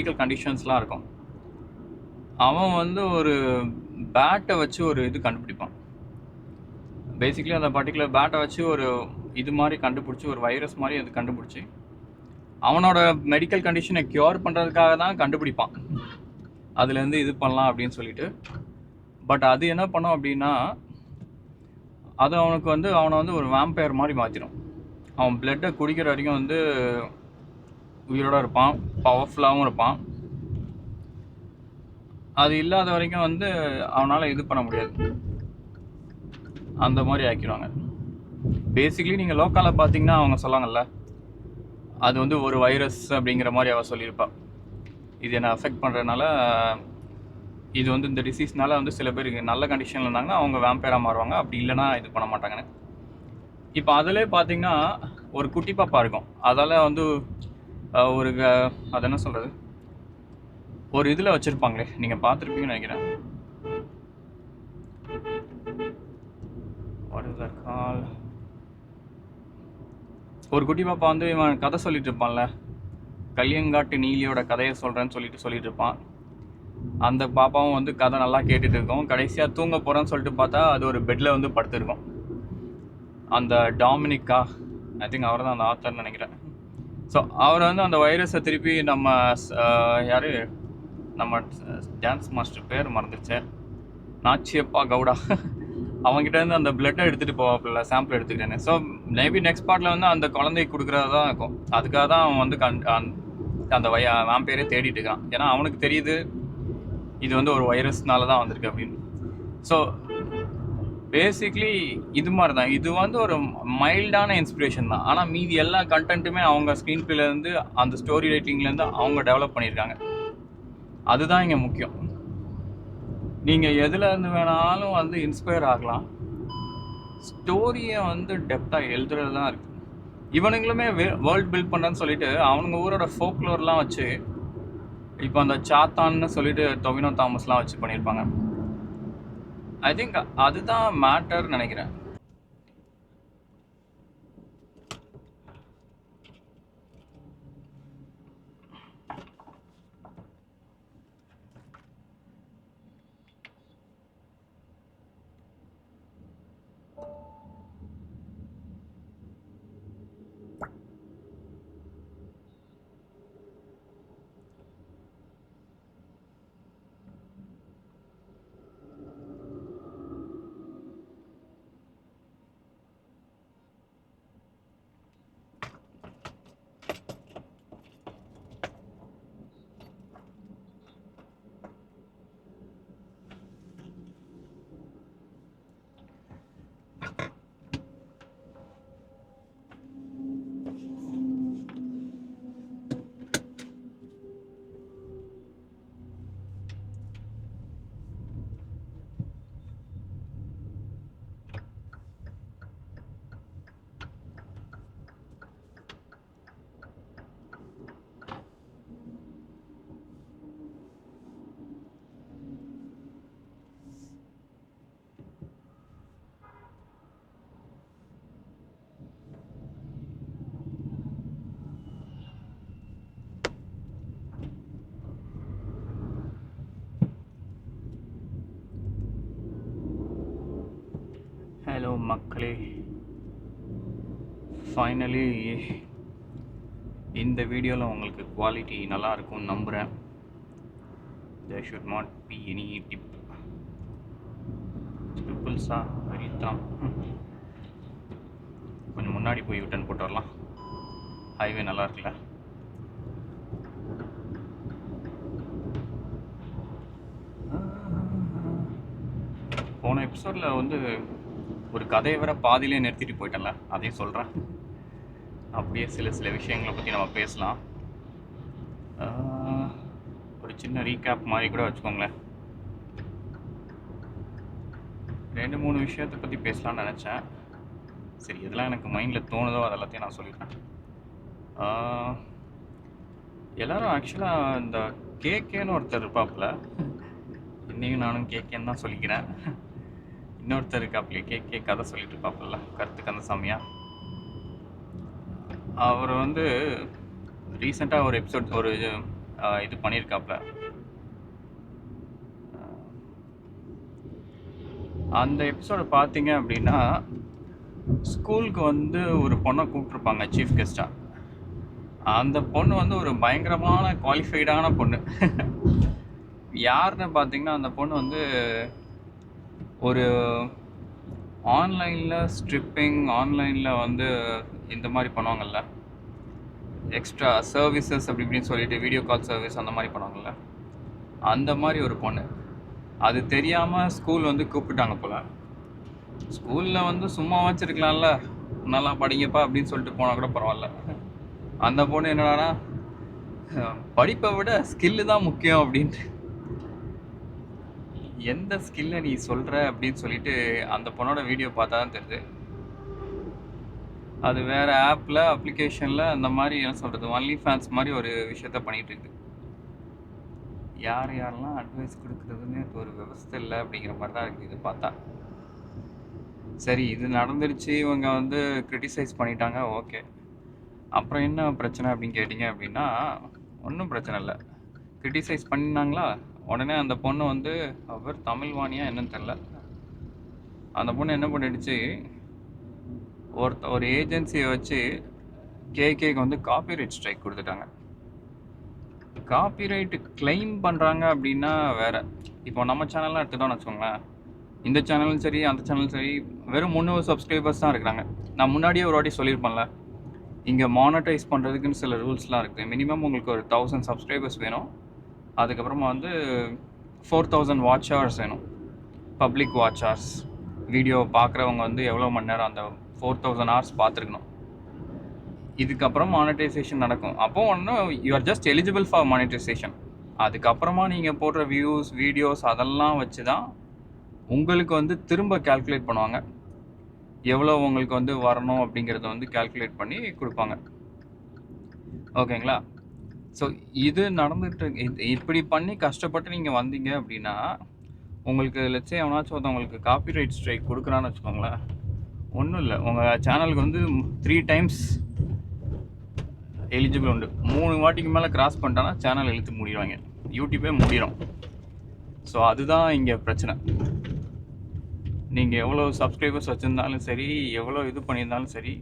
Medical கண்டிஷன்ஸ்லாம் இருக்கும். அவன் வந்து ஒரு பேட்டை வச்சு ஒரு இது கண்டுபிடிப்பான். பேசிக்கலி அந்த பர்டிகுலர் பேட்டை வச்சு ஒரு இது மாதிரி கண்டுபிடிச்சி, ஒரு வைரஸ் மாதிரி அது கண்டுபிடிச்சி அவனோட மெடிக்கல் கண்டிஷனை க்யூர் பண்ணுறதுக்காக தான் கண்டுபிடிப்பான். அதுலேருந்து இது பண்ணலாம் அப்படின்னு சொல்லிட்டு. பட் அது என்ன பண்ணும் அப்படின்னா, அது அவனுக்கு வந்து அவனை வந்து ஒரு வேம்பயர் மாதிரி மாற்றிடும். அவன் பிளட்டை குடிக்கிற வரைக்கும் வந்து உயிரோட இருப்பான், பவர்ஃபுல்லாகவும் இருப்பான். அது இல்லாத வரைக்கும் வந்து அவனால் இது பண்ண முடியாது, அந்த மாதிரி ஆக்கிடுவாங்க. பேசிக்கலி நீங்கள் லோக்கலில் பார்த்தீங்கன்னா அவங்க சொல்லாங்கல்ல, அது வந்து ஒரு வைரஸ் அப்படிங்கிற மாதிரி அவள் சொல்லியிருப்பா. இது என்னை அஃபெக்ட் பண்ணுறதுனால, இது வந்து இந்த டிசீஸ்னால வந்து சில பேர் நல்ல கண்டிஷனில் இருந்தாங்கன்னா அவங்க வேம்பயராக மாறுவாங்க, அப்படி இல்லைன்னா இது பண்ண மாட்டாங்கன்னு. இப்போ அதிலே பார்த்தீங்கன்னா ஒரு குட்டி பாப்பா இருக்கும். அதால் வந்து ஒரு அது என்ன சொல்கிறது, ஒரு இதில் வச்சுருப்பாங்களே, நீங்கள் பார்த்துருப்பீங்கன்னு நினைக்கிறேன். What is that call? ஒரு குட்டி பாப்பா வந்து இவன் கதை சொல்லிட்டு இருப்பான்ல, கல்யங்காட்டு நீலியோட கதையை சொல்கிறேன்னு சொல்லிட்டு இருப்பான். அந்த பாப்பாவும் வந்து கதை நல்லா கேட்டுட்டு இருக்கோம். கடைசியாக தூங்க போகிறேன்னு சொல்லிட்டு பார்த்தா அது ஒரு பெட்டில் வந்து படுத்துருக்கோம். அந்த டாமினிக்கா, ஐ திங்க் அவர் தான் அந்த ஆத்தர்னு நினைக்கிறேன். ஸோ அவர் வந்து அந்த வைரஸை திருப்பி நம்ம யார், நம்ம டான்ஸ் மாஸ்டர் பேர் மறந்துச்சு, நாச்சியப்பா கவுடா, அவங்ககிட்ட அந்த பிளட்டை எடுத்துகிட்டு போவாப்பில்ல, சாம்பிள் எடுத்துக்கிட்டேன்னு. ஸோ மேபி நெக்ஸ்ட் பார்ட்டில் வந்து அந்த குழந்தைக்கு கொடுக்குறது தான் இருக்கும். அதுக்காக தான் அவன் வந்து அந்த வேம்பயரே தேடிட்டு இருக்கான். ஏன்னா அவனுக்கு தெரியுது இது வந்து ஒரு வைரஸ்னால தான் வந்திருக்கு அப்படின்னு. ஸோ பேசிக்லி இது மாதிரி தான். இது வந்து ஒரு மைல்டான இன்ஸ்பிரேஷன் தான். ஆனால் மீதி எல்லா கண்டென்ட்டுமே அவங்க ஸ்க்ரீன் பிளேலேருந்து, அந்த ஸ்டோரி ரைட்டிங்லேருந்து அவங்க டெவலப் பண்ணியிருக்காங்க. அதுதான் இங்கே முக்கியம். நீங்கள் எதில் இருந்து வேணாலும் வந்து இன்ஸ்பயர் ஆகலாம், ஸ்டோரியை வந்து டெப்த்தாக எழுதுறது தான் இருக்குது. இவனுங்களுமே வேர்ல்ட் பில்ட் பண்ணுறேன்னு சொல்லிட்டு அவனுங்க ஊரோட ஃபோக்லோர்லாம் வச்சு, இப்போ அந்த சாத்தான்னு சொல்லிட்டு டொவினோ தாமஸ்லாம் வச்சு பண்ணியிருப்பாங்க. ஐ திங்க் அதுதான் மேட்டர் நினைக்கிறேன். ஹலோ மக்களே, ஃபைனலி இந்த வீடியோவில் உங்களுக்கு குவாலிட்டி நல்லா இருக்கும்னு நம்புகிறேன். There should not be any டிப்பிள்ஸா வெறித்தான். கொஞ்சம் முன்னாடி போய் யூட்டன் போட்டு வரலாம், ஹைவே நல்லா இருக்குல்ல. போன எபிசோடில் வந்து ஒரு கதையை வர பாதியிலே நிறுத்திட்டு போயிட்டேன்ல, அதையும் சொல்கிறேன். அப்படியே சில விஷயங்களை பற்றி நம்ம பேசலாம். ஒரு சின்ன ரீகேப் மாதிரி கூட வச்சுக்கோங்களேன். 2-3 விஷயத்தை பற்றி பேசலாம்னு நினச்சேன். சரி, எதெல்லாம் எனக்கு மைண்டில் தோணுதோ அது எல்லாத்தையும் நான் சொல்லிட்டேன். எல்லோரும் ஆக்சுவலாக இந்த கேகேன்னு ஒருத்தர் இருப்பாப்புல, இன்னையும் நானும் கேகேன்னு தான் சொல்லிக்கிறேன். இன்னொருத்தர் இருக்காப்புல கேகே கதை சொல்லிட்டு இருப்பாப்புல, கருத்து கந்தசாமியா. அவர் வந்து ரீசெண்டாக ஒரு எபிசோட், ஒரு இது பண்ணியிருக்காப்புல. அந்த எபிசோட பார்த்தீங்க அப்படின்னா, ஸ்கூலுக்கு வந்து ஒரு பொண்ணை கூப்பிட்ருப்பாங்க சீஃப் கெஸ்ட்டாக. அந்த பொண்ணு வந்து ஒரு பயங்கரமான குவாலிஃபைடான பொண்ணு. யாருன்னு பார்த்தீங்கன்னா, அந்த பொண்ணு வந்து ஒரு ஆன்லைனில் ஸ்ட்ரிப்பிங், ஆன்லைனில் வந்து இந்த மாதிரி பண்ணுவாங்கள்ல, எக்ஸ்ட்ரா சர்வீசஸ் அப்படி இப்படின்னு சொல்லிட்டு வீடியோ கால் சர்வீஸ் அந்த மாதிரி பண்ணுவாங்கள்ல, அந்த மாதிரி ஒரு பொண்ணு. அது தெரியாமல் ஸ்கூல் வந்து கூப்பிட்டாங்க போல். ஸ்கூலில் வந்து சும்மா வச்சுருக்கலாம்ல, நல்லா படிங்கப்பா அப்படின்னு சொல்லிட்டு போனால் கூட பரவாயில்ல. அந்த பொண்ணு என்னடானா, படிப்பை விட ஸ்கில்லு தான் முக்கியம் அப்படின்ட்டு, எந்த ஸ்கில்லை நீ சொல்கிற அப்படின்னு சொல்லிட்டு அந்த பொண்ணோட வீடியோ பார்த்தா தான் தெரியுது. அது வேறு ஆப்பில், அப்ளிகேஷனில் அந்த மாதிரி என்ன சொல்கிறது, ஒன்லி ஃபேன்ஸ் மாதிரி ஒரு விஷயத்த பண்ணிகிட்டு இருக்குது. யாரெல்லாம் அட்வைஸ் கொடுக்குறதுன்னு ஒரு விவசாய இல்லை அப்படிங்கிற மாதிரி தான் இருக்குது இது பார்த்தா. சரி, இது நடந்துருச்சு, இவங்க வந்து கிரிட்டிசைஸ் பண்ணிட்டாங்க, ஓகே. அப்புறம் என்ன பிரச்சனை அப்படின்னு கேட்டிங்க அப்படின்னா, ஒன்றும் பிரச்சனை இல்லை. கிரிட்டிசைஸ் பண்ணினாங்களா, உடனே அந்த பொண்ணு வந்து, அவர் தமிழ்வாணியா என்னன்னு தெரில, அந்த பொண்ணு என்ன பண்ணிடுச்சு, ஒரு ஏஜென்சியை வச்சு கேக்கு வந்து காப்பிரைட் ஸ்ட்ரைக் கொடுத்துட்டாங்க. காப்பிரைட்டு கிளைம் பண்ணுறாங்க அப்படின்னா வேறு. இப்போ நம்ம சேனல்லாம் எடுத்துட்டோம்னு வச்சுக்கோங்களேன், இந்த சேனலும் சரி அந்த சேனலும் சரி வெறும் 300 சப்ஸ்கிரைபர்ஸ் தான் இருக்கிறாங்க. நான் முன்னாடியே ஒரு வாட்டி சொல்லியிருப்பேன்ல, இங்கே மானிட்டைஸ் பண்ணுறதுக்குன்னு சில ரூல்ஸ்லாம் இருக்குது. மினிமம் உங்களுக்கு ஒரு 1000 சப்ஸ்கிரைபர்ஸ் வேணும். அதுக்கப்புறமா வந்து 4000 வாட்ச் ஹவர்ஸ் வேணும், பப்ளிக் வாட்ச் ஹவர்ஸ். வீடியோ பார்க்குறவங்க வந்து எவ்வளோ மணி நேரம் அந்த 4000 ஹவர்ஸ் பார்த்துருக்கணும். இதுக்கப்புறம் மானிட்டைசேஷன் நடக்கும். அப்போ ஒன்றும் you are just eligible for monetisation. அதுக்கப்புறமா நீங்கள் போடுற வியூஸ், வீடியோஸ் அதெல்லாம் வச்சு தான் உங்களுக்கு வந்து திரும்ப கால்குலேட் பண்ணுவாங்க. எவ்வளோ உங்களுக்கு வந்து வரணும் அப்படிங்கிறத வந்து கால்குலேட் பண்ணி கொடுப்பாங்க. ஓகேங்களா? ஸோ இது நடந்துட்டு இப்படி பண்ணி கஷ்டப்பட்டு நீங்கள் வந்தீங்க அப்படின்னா, உங்களுக்கு லெட்ஸே எவனாச்சும் ஒருத்தவங்களுக்கு காப்பிரைட் ஸ்ட்ரைக் கொடுக்குறான்னு வச்சுக்கோங்களேன், ஒன்றும் இல்லை, உங்கள் சேனலுக்கு வந்து 3 டைம்ஸ் எலிஜிபிள் உண்டு. 3 வாட்டிக்கு மேலே கிராஸ் பண்ணிட்டானா சேனல் இழுத்து மூடிடுவாங்க, யூடியூபே மூடிடும். ஸோ அதுதான் இங்கே பிரச்சனை. நீங்கள் எவ்வளோ சப்ஸ்கிரைபர்ஸ் வச்சுருந்தாலும் சரி, எவ்வளோ இது பண்ணியிருந்தாலும் சரி,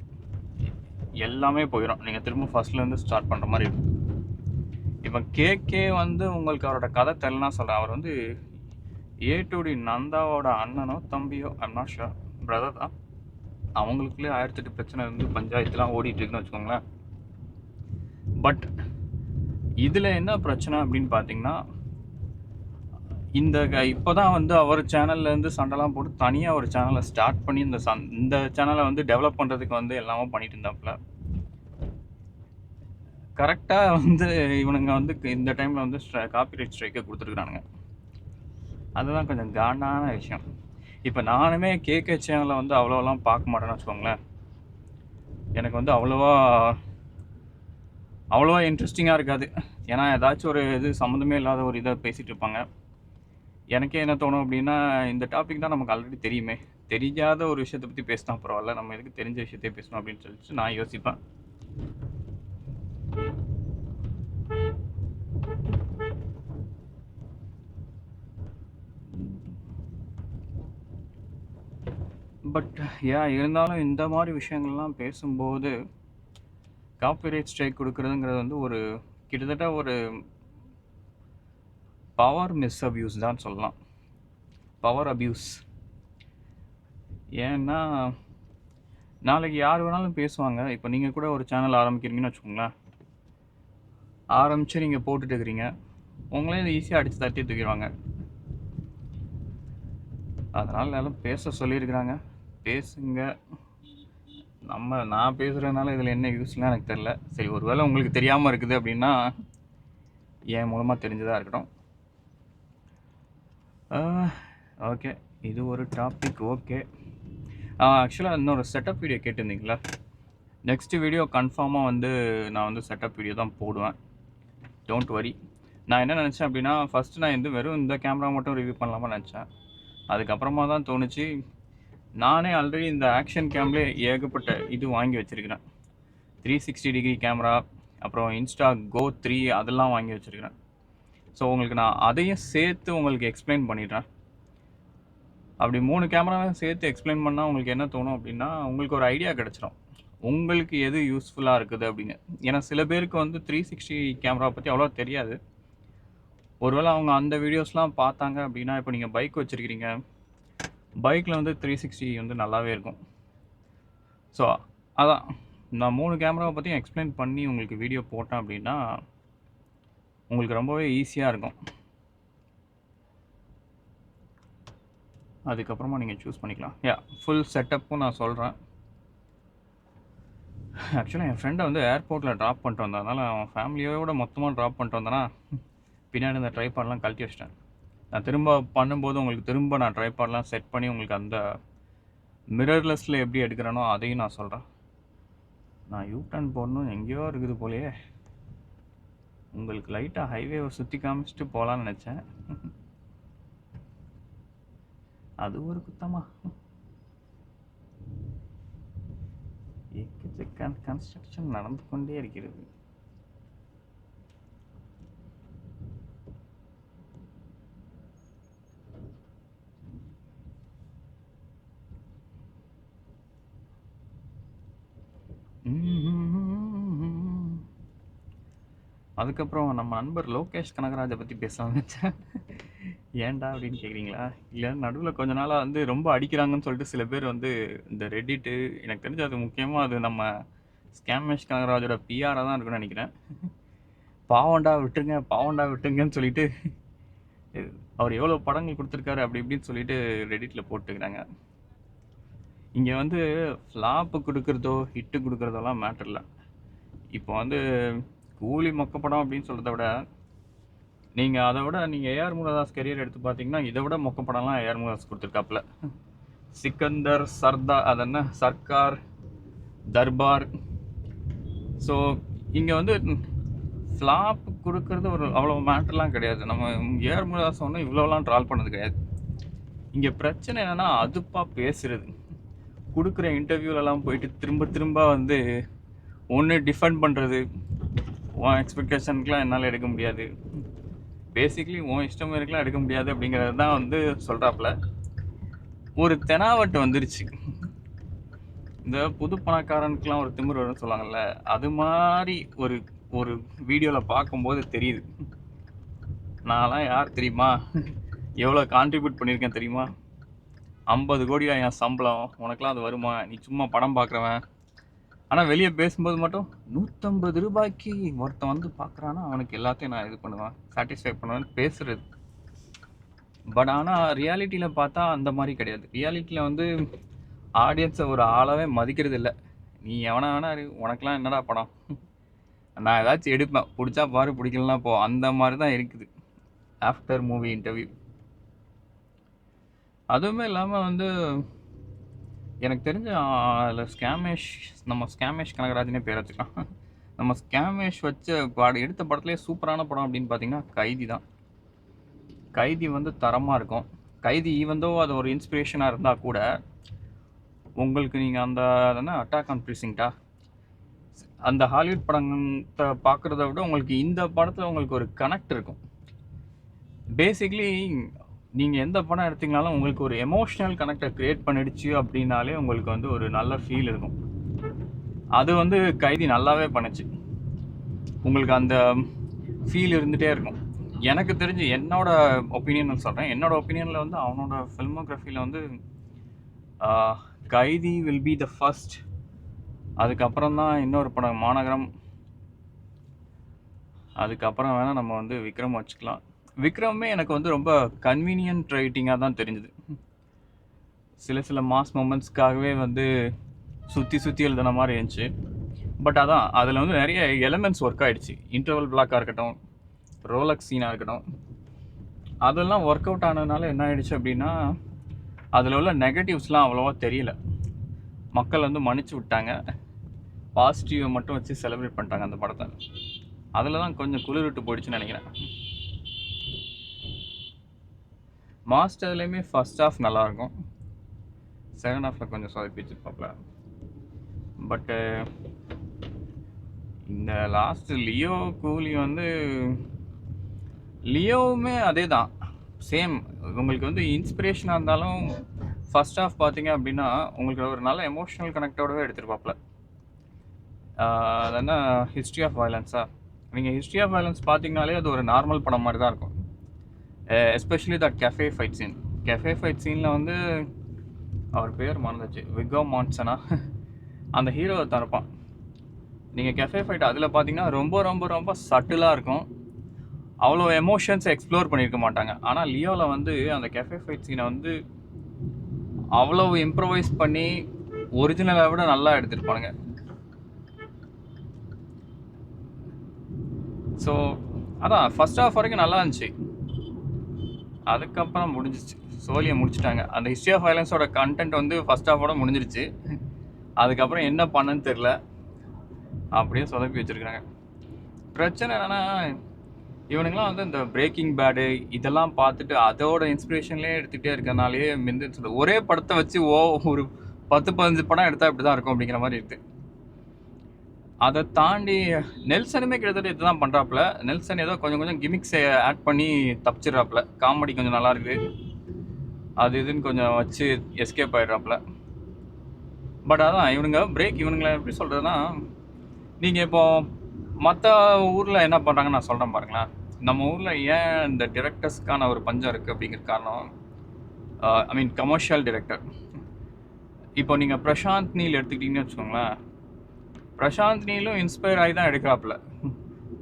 எல்லாமே போயிடும். நீங்கள் திரும்ப ஃபஸ்ட்லேருந்து ஸ்டார்ட் பண்ணுற மாதிரி இருக்கும். இப்போ கேக்கே வந்து உங்களுக்கு அவரோட கதை தெரியலனா சொல்கிறேன். அவர் வந்து A2D நந்தாவோட அண்ணனோ தம்பியோ, ஐம் நாட் ஷுர், பிரதர் தான். அவங்களுக்குள்ளே 1008 பிரச்சனை இருந்து பஞ்சாயத்துலாம் ஓடிட்டு இருக்குன்னு வச்சுக்கோங்களேன். பட் இதில் என்ன பிரச்சனை அப்படின்னு பார்த்தீங்கன்னா, இப்போ தான் வந்து அவர் சேனல்லேருந்து சண்டைலாம் போட்டு தனியாக ஒரு சேனலை ஸ்டார்ட் பண்ணி இந்த சேனலை வந்து டெவலப் பண்ணுறதுக்கு வந்து எல்லாமே பண்ணிட்டு இருந்தாப்புல. கரெக்டாக வந்து இவனுங்க வந்து இந்த டைமில் வந்து காப்பிரைட் ஸ்ட்ரைக்கை கொடுத்துருக்குறானுங்க. அதுதான் கொஞ்சம் காண்டான விஷயம். இப்போ நானுமே கேகே சேனலை வந்து அவ்வளோலாம் பார்க்க மாட்டேன்னு வச்சுக்கோங்களேன். எனக்கு வந்து அவ்வளோவா இன்ட்ரெஸ்டிங்காக இருக்காது. ஏன்னா ஏதாச்சும் ஒரு இது சம்மந்தமே இல்லாத ஒரு இதை பேசிகிட்டு இருப்பாங்க. எனக்கே என்ன தோணும் அப்படின்னா, இந்த டாபிக் தான் நமக்கு ஆல்ரெடி தெரியுமே, தெரியாத ஒரு விஷயத்தை பற்றி பேசினா பரவாயில்ல, நம்ம எதுக்கு தெரிஞ்ச விஷயத்தையே பேசணும் அப்படின்னு சொல்லிட்டு நான் யோசிப்பேன். பட் இருந்தாலும் இந்த மாதிரி விஷயங்கள்லாம் பேசும்போது காப்பிரைட் ஸ்ட்ரைக் கொடுக்குறதுங்கிறது வந்து ஒரு கிட்டத்தட்ட ஒரு பவர் மிஸ் அப்யூஸ் தான் சொல்லலாம். Power abuse. ஏன்னா நாளைக்கு யார் வேணாலும் பேசுவாங்க. இப்போ நீங்கள் கூட ஒரு சேனல் ஆரம்பிக்கிறீங்கன்னு வச்சுக்கோங்களேன், ஆரம்பித்து நீங்கள் போட்டுட்டு இருக்கிறீங்க, உங்களே இது ஈஸியாக அடித்து தட்டி தூக்கிடுவாங்க. அதனால் எல்லாம் பேச சொல்லியிருக்கிறாங்க, பேசுங்க. நான் பேசுகிறதுனால இதில் என்ன யூஸ்லாம் எனக்கு தெரில. சரி, ஒருவேளை உங்களுக்கு தெரியாமல் இருக்குது அப்படின்னா என் மூலமாக தெரிஞ்சதாக இருக்கட்டும். ஓகே, இது ஒரு டாபிக். ஓகே, ஆக்சுவலாக இன்னொரு செட்டப் வீடியோ கேட்டிருந்தீங்களா? நெக்ஸ்ட் வீடியோ கன்ஃபார்மாக வந்து நான் வந்து செட்டப் வீடியோ தான் போடுவேன், டோன்ட் வரி. நான் என்ன நினச்சேன் அப்படின்னா, ஃபஸ்ட்டு நான் வெறும் இந்த கேமரா மட்டும் ரிவ்யூ பண்ணலாமா நினச்சேன். அதுக்கப்புறமா தான் தோணுச்சு, நானே ஆல்ரெடி இந்த ஆக்ஷன் கேம்லேயே ஏகப்பட்ட இது வாங்கி வச்சுருக்கிறேன். 360 டிகிரி கேமரா, அப்புறம் இன்ஸ்டா கோ 3 அதெல்லாம் வாங்கி வச்சுருக்கிறேன். ஸோ உங்களுக்கு நான் அதையும் சேர்த்து உங்களுக்கு எக்ஸ்பிளைன் பண்ணிடுறேன். அப்படி 3 கேமராவையும் சேர்த்து எக்ஸ்பிளைன் பண்ணால் உங்களுக்கு என்ன தோணும் அப்படின்னா, உங்களுக்கு ஒரு ஐடியா கிடச்சிரும் உங்களுக்கு எது யூஸ்ஃபுல்லாக இருக்குது அப்படின்னு. ஏன்னா சில பேருக்கு வந்து 360 கேமரா பற்றி அவ்வளோ தெரியாது. ஒருவேளை அவங்க அந்த வீடியோஸ்லாம் பார்த்தாங்க அப்படின்னா, இப்போ நீங்கள் பைக் வச்சுருக்கிறீங்க, பைக்கில் வந்து 360 வந்து நல்லாவே இருக்கும். ஸோ அதான் நான் 3 கேமராவை பற்றியும் எக்ஸ்பிளைன் பண்ணி உங்களுக்கு வீடியோ போட்டேன் அப்படின்னா உங்களுக்கு ரொம்பவே ஈஸியாக இருக்கும். அதுக்கப்புறமா நீங்கள் சூஸ் பண்ணிக்கலாம். ஃபுல் செட்டப்பும் நான் சொல்கிறேன். ஆக்சுவலாக என் ஃப்ரெண்டை வந்து ஏர்போர்ட்டில் ட்ராப் பண்ணிட்டு வந்தேன். அதனால் அவன் ஃபேமிலியோட மொத்தமாக ட்ராப் பண்ணிட்டு வந்தேன்னா பின்னாடி இந்த ட்ரைபாட்லாம் கழட்டி வச்சிட்டேன். நான் திரும்ப பண்ணும்போது உங்களுக்கு திரும்ப நான் ட்ரைபாட்லாம் செட் பண்ணி உங்களுக்கு அந்த மிரர்லெஸில் எப்படி எடுக்கிறேனோ அதையும் நான் சொல்கிறேன். நான் யூடர்ன் போடணும் எங்கேயோ இருக்குது போலையே. உங்களுக்கு லைட்டாக ஹைவேவை சுற்றி காமிச்சிட்டு போகலான்னு நினச்சேன். அது ஒரு குத்தமா? எக்கச்சக்க கன்ஸ்ட்ரக்ஷன் நடந்து கொண்டே இருக்கிறது. அதுக்கப்புறம் நம்ம நண்பர் லோகேஷ் கனகராஜை பற்றி பேசலாம்னு நினச்சேன். ஏன்டா அப்படின்னு கேட்குறீங்களா? இல்லை, நடுவில் கொஞ்ச நாளாக வந்து ரொம்ப அடிக்கிறாங்கன்னு சொல்லிட்டு சில பேர் வந்து இந்த ரெடிட்டு, எனக்கு தெரிஞ்சு அது முக்கியமாக அது நம்ம ஸ்கேமேஷ் கனகராஜோட பிஆராக தான் இருக்குன்னு நினைக்கிறேன். பாவண்டா விட்டுருங்கன்னு சொல்லிட்டு அவர் எவ்வளோ படங்கள் கொடுத்துருக்காரு அப்படி இப்படின்னு சொல்லிட்டு ரெடிட்டில் போட்டுக்கிறாங்க. இங்கே வந்து ஃப்ளாப்பு கொடுக்குறதோ ஹிட்டு கொடுக்குறதெல்லாம் மேட்டர் இல்லை. இப்போ வந்து கூலி மொக்க படம் அப்படின்னு சொல்கிறத விட நீங்கள் ஏஆர் முருகதாஸ் கெரியர் எடுத்து பார்த்தீங்கன்னா இதை விட மொக்க படம்லாம் ஏஆர் முருகதாஸ் கொடுத்துருக்காப்புல. சிக்கந்தர், சர்க்கார், தர்பார். ஸோ இங்கே வந்து ஃப்ளாப் கொடுக்கறது ஒரு அவ்வளோ மேட்டர்லாம் கிடையாது. நம்ம ஏஆர் முருகதாஸ் ஒன்றும் இவ்வளோலாம் ட்ரால் பண்ணது கிடையாது. இங்கே பிரச்சனை என்னென்னா அதுப்பாக பேசுறது. கொடுக்குற இன்டர்வியூலலாம் போயிட்டு திரும்ப வந்து ஒன்று டிஃபெண்ட் பண்ணுறது. உன் எக்ஸ்பெக்டேஷனுக்குலாம் என்னால் எடுக்க முடியாது, பேசிக்லி உன் இஷ்டம் இருக்கலாம் எடுக்க முடியாது அப்படிங்கிறது தான் வந்து சொல்கிறாப்புல. ஒரு தெனாவட்டு வந்துருச்சு. இந்த புது பணக்காரனுக்குலாம் ஒரு திமிர் வரும்னு சொல்லுவாங்கல்ல, அது மாதிரி ஒரு ஒரு வீடியோவில் பார்க்கும்போது தெரியுது. நான்லாம் யார் தெரியுமா, எவ்வளோ கான்ட்ரிபியூட் பண்ணியிருக்கேன் தெரியுமா, 50 கோடியா என் சம்பளம், உனக்குலாம் அது வருமா, நீ சும்மா படம் பார்க்குறவன். ஆனால் வெளியே பேசும்போது மட்டும் 150 ரூபாய்க்கு ஒருத்தன் வந்து பார்க்குறான்னா அவனுக்கு எல்லாத்தையும் நான் இது பண்ணுவேன், சாட்டிஸ்ஃபை பண்ணுவேன்னு பேசுகிறது. பட் ஆனால் ரியாலிட்டியில் பார்த்தா அந்த மாதிரி கிடையாது. ரியாலிட்டியில் வந்து ஆடியன்ஸை ஒரு ஆளாவே மதிக்கிறது இல்லை. நீ எவனா வேணா உனக்கெலாம் என்னடா படம், நான் ஏதாச்சும் எடுப்பேன், பிடிச்சா பாரு, பிடிக்கலாம் போ, அந்த மாதிரி தான் இருக்குது ஆஃப்டர் மூவி இன்டர்வியூ. அதுவுமே இல்லாமல் வந்து எனக்கு தெரிஞ்ச அதில் நம்ம ஸ்கேமேஷ் கனகராஜனே பேர் வச்சுக்கலாம். நம்ம ஸ்கேமேஷ் வச்ச எடுத்த படத்துலேயே சூப்பரான படம் அப்படின்னு பார்த்தீங்கன்னா கைதி தான். கைதி வந்து தரமாக இருக்கும். கைதி ஈவந்தோ அது ஒரு இன்ஸ்பிரேஷனாக இருந்தால் கூட உங்களுக்கு நீங்கள் அந்த அட்டாக் ஆன் ப்ரீசிங்டா அந்த ஹாலிவுட் படத்தை பார்க்குறத விட உங்களுக்கு இந்த படத்தில் உங்களுக்கு ஒரு கனெக்ட் இருக்கும். பேசிக்லி நீங்கள் எந்த படம் எடுத்தீங்கனாலும் உங்களுக்கு ஒரு எமோஷ்னல் கனெக்டை க்ரியேட் பண்ணிடுச்சு அப்படின்னாலே உங்களுக்கு வந்து ஒரு நல்ல ஃபீல் இருக்கும். அது வந்து கைதி நல்லாவே பண்ணுச்சு. உங்களுக்கு அந்த ஃபீல் இருந்துகிட்டே இருக்கும். எனக்கு தெரிஞ்சு என்னோட ஒப்பீனியன் சொல்கிறேன். என்னோட ஒப்பீனியனில் வந்து அவனோட ஃபில்மோகிராஃபியில் வந்து கைதி வில் பி த ஃபர்ஸ்ட். அதுக்கப்புறம் தான் இன்னொரு படம் மாநகரம். அதுக்கப்புறம் வேணால் நம்ம வந்து விக்ரம் வச்சுக்கலாம். விக்ரமே எனக்கு வந்து ரொம்ப கன்வீனியன்ட் ரைட்டிங்காக தான் தெரிஞ்சுது. சில மாஸ் மூமெண்ட்ஸ்க்காகவே வந்து சுற்றி எழுதுன மாதிரி இருந்துச்சு. பட் அதான் அதில் வந்து நிறைய எலிமெண்ட்ஸ் ஒர்க் ஆகிடுச்சு. இன்டர்வல் பிளாக்காக இருக்கட்டும், ரோலக்ஸ் சீனாக இருக்கட்டும், அதெல்லாம் ஒர்க் அவுட் ஆனதுனால என்ன ஆகிடுச்சு அப்படின்னா அதில் உள்ள நெகட்டிவ்ஸ்லாம் அவ்வளோவா தெரியல. மக்கள் வந்து மன்னிச்சு விட்டாங்க, பாசிட்டிவை மட்டும் வச்சு செலிப்ரேட் பண்ணிட்டாங்க அந்த படத்தை. அதில் தான் கொஞ்சம் குளிர்விட்டு போயிடுச்சுன்னு நினைக்கிறேன். மாஸ்டர்லேயுமே ஃபர்ஸ்ட் ஹாஃப் நல்லாயிருக்கும், செகண்ட் ஹாஃபில் கொஞ்சம் சொதப்பி வச்சுருப்பாப்புல. பட்டு இந்த லாஸ்ட் லியோ கூலி வந்து லியோவுமே அதே தான், சேம். உங்களுக்கு வந்து இன்ஸ்பிரேஷனாக இருந்தாலும் ஃபர்ஸ்ட் ஆஃப் பார்த்தீங்க அப்படின்னா உங்களுக்கு ஒரு நல்ல எமோஷனல் கனெக்டோடவே எடுத்துருப்பாப்புல. அது என்ன, ஹிஸ்ட்ரி ஆஃப் வயலன்ஸா? நீங்கள் ஹிஸ்ட்ரி ஆஃப் வயலன்ஸ் பார்த்தீங்கனாலே அது ஒரு நார்மல் படம் மாதிரி தான் இருக்கும். Especially that cafe fight scene. Cafe fight சீனில் வந்து அவர் பேர் மறந்துச்சு, விகோ மான்சனா அந்த ஹீரோ தான் இருப்பான். நீங்கள் கெஃபே ஃபைட் அதில் பார்த்தீங்கன்னா ரொம்ப ரொம்ப ரொம்ப சட்டிலாக இருக்கும். அவ்வளோ எமோஷன்ஸ் எக்ஸ்ப்ளோர் பண்ணியிருக்க மாட்டாங்க. ஆனால் லியோவில் வந்து அந்த கெஃபே ஃபைட் சீனை வந்து அவ்வளோ இம்ப்ரவைஸ் பண்ணி ஒரிஜினலை விட நல்லா எடுத்திருப்பானுங்க. ஸோ அதான் ஃபர்ஸ்ட் ஹாஃப் வரைக்கும் நல்லா இருந்துச்சு. அதுக்கப்புறம் முடிஞ்சிச்சு, சோழியை முடிச்சுட்டாங்க. அந்த ஹிஸ்ட்ரி ஆஃப் வயலன்ஸோட கண்டென்ட் வந்து ஃபர்ஸ்ட் ஹாஃபோட முடிஞ்சிருச்சு. அதுக்கப்புறம் என்ன பண்ணுன்னு தெரில, அப்படியே சொதப்பி வச்சுருக்காங்க. பிரச்சனை என்னென்னா, இவனுங்களாம் வந்து இந்த பிரேக்கிங் பேடு இதெல்லாம் பார்த்துட்டு அதோட இன்ஸ்பிரேஷன்லேயே எடுத்துகிட்டே இருக்கனாலேயே மிந்து ஒரே படத்தை வச்சு ஒரு 10-15 படம் எடுத்தால் இப்படி தான் இருக்கும் அப்படிங்கிற மாதிரி இருக்குது. அதை தாண்டி நெல்சனுமே கிட்டத்தட்ட இதுதான் பண்ணுறாப்புல. நெல்சன் ஏதோ கொஞ்சம் கொஞ்சம் கிமிக்ஸை ஆட் பண்ணி தப்பிச்சிட்றாப்புல. காமெடி கொஞ்சம் நல்லா இருக்குது, அது இதுன்னு கொஞ்சம் வச்சு எஸ்கேப் ஆகிடுறாப்புல. பட் அதான் இவனுங்களை எப்படி சொல்கிறதுனா, நீங்கள் இப்போ மற்ற ஊரில் என்ன பண்ணுறாங்கன்னு நான் சொல்கிறேன் பாருங்களேன். நம்ம ஊரில் ஏன் இந்த டிரெக்டர்ஸ்க்கான ஒரு பஞ்சம் இருக்குது அப்படிங்கிற காரணம், ஐ மீன் கமர்ஷியல் டிரெக்டர். இப்போ நீங்கள் பிரசாந்த் நீல் எடுத்துக்கிட்டீங்கன்னு வச்சுக்கோங்களேன். பிரசாந்த் நீலும் இன்ஸ்பயர் ஆகி தான் எடுக்கிறாப்புல,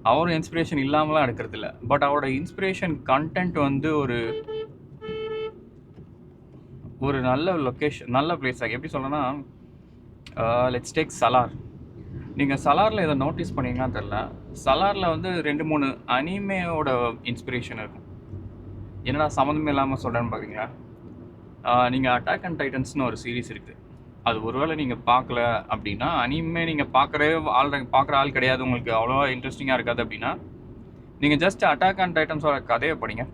அவரும் இன்ஸ்பிரேஷன் இல்லாமலாம் எடுக்கிறதில்ல. பட் அவரோட இன்ஸ்பிரேஷன் கண்டென்ட் வந்து ஒரு நல்ல லொக்கேஷன், நல்ல பிளேஸ். எப்படி சொல்லணும்னா, லெட்ஸ் டேக் சலார். நீங்கள் சலாரில் இதை நோட்டீஸ் பண்ணிங்கன்னா தெரில, சலாரில் வந்து 2-3 அனிமேயோட இன்ஸ்பிரேஷன் இருக்கும். என்னடா சம்மந்தமே இல்லாமல் சொல்கிறேன்னு பார்க்குறீங்களா? நீங்கள் அட்டாக் அண்ட் டைட்டன்ஸ்னு ஒரு சீரீஸ் இருக்குது. அது ஒருவேளை நீங்கள் பார்க்கல அப்படின்னா, அனிமே நீங்கள் பார்க்குற ஆள் கிடையாது, உங்களுக்கு அவ்வளோவா இன்ட்ரெஸ்டிங்காக இருக்காது அப்படின்னா, நீங்கள் ஜஸ்ட் அட்டாக் அண்ட் டைட்டன்ஸோட கதையை படிங்க.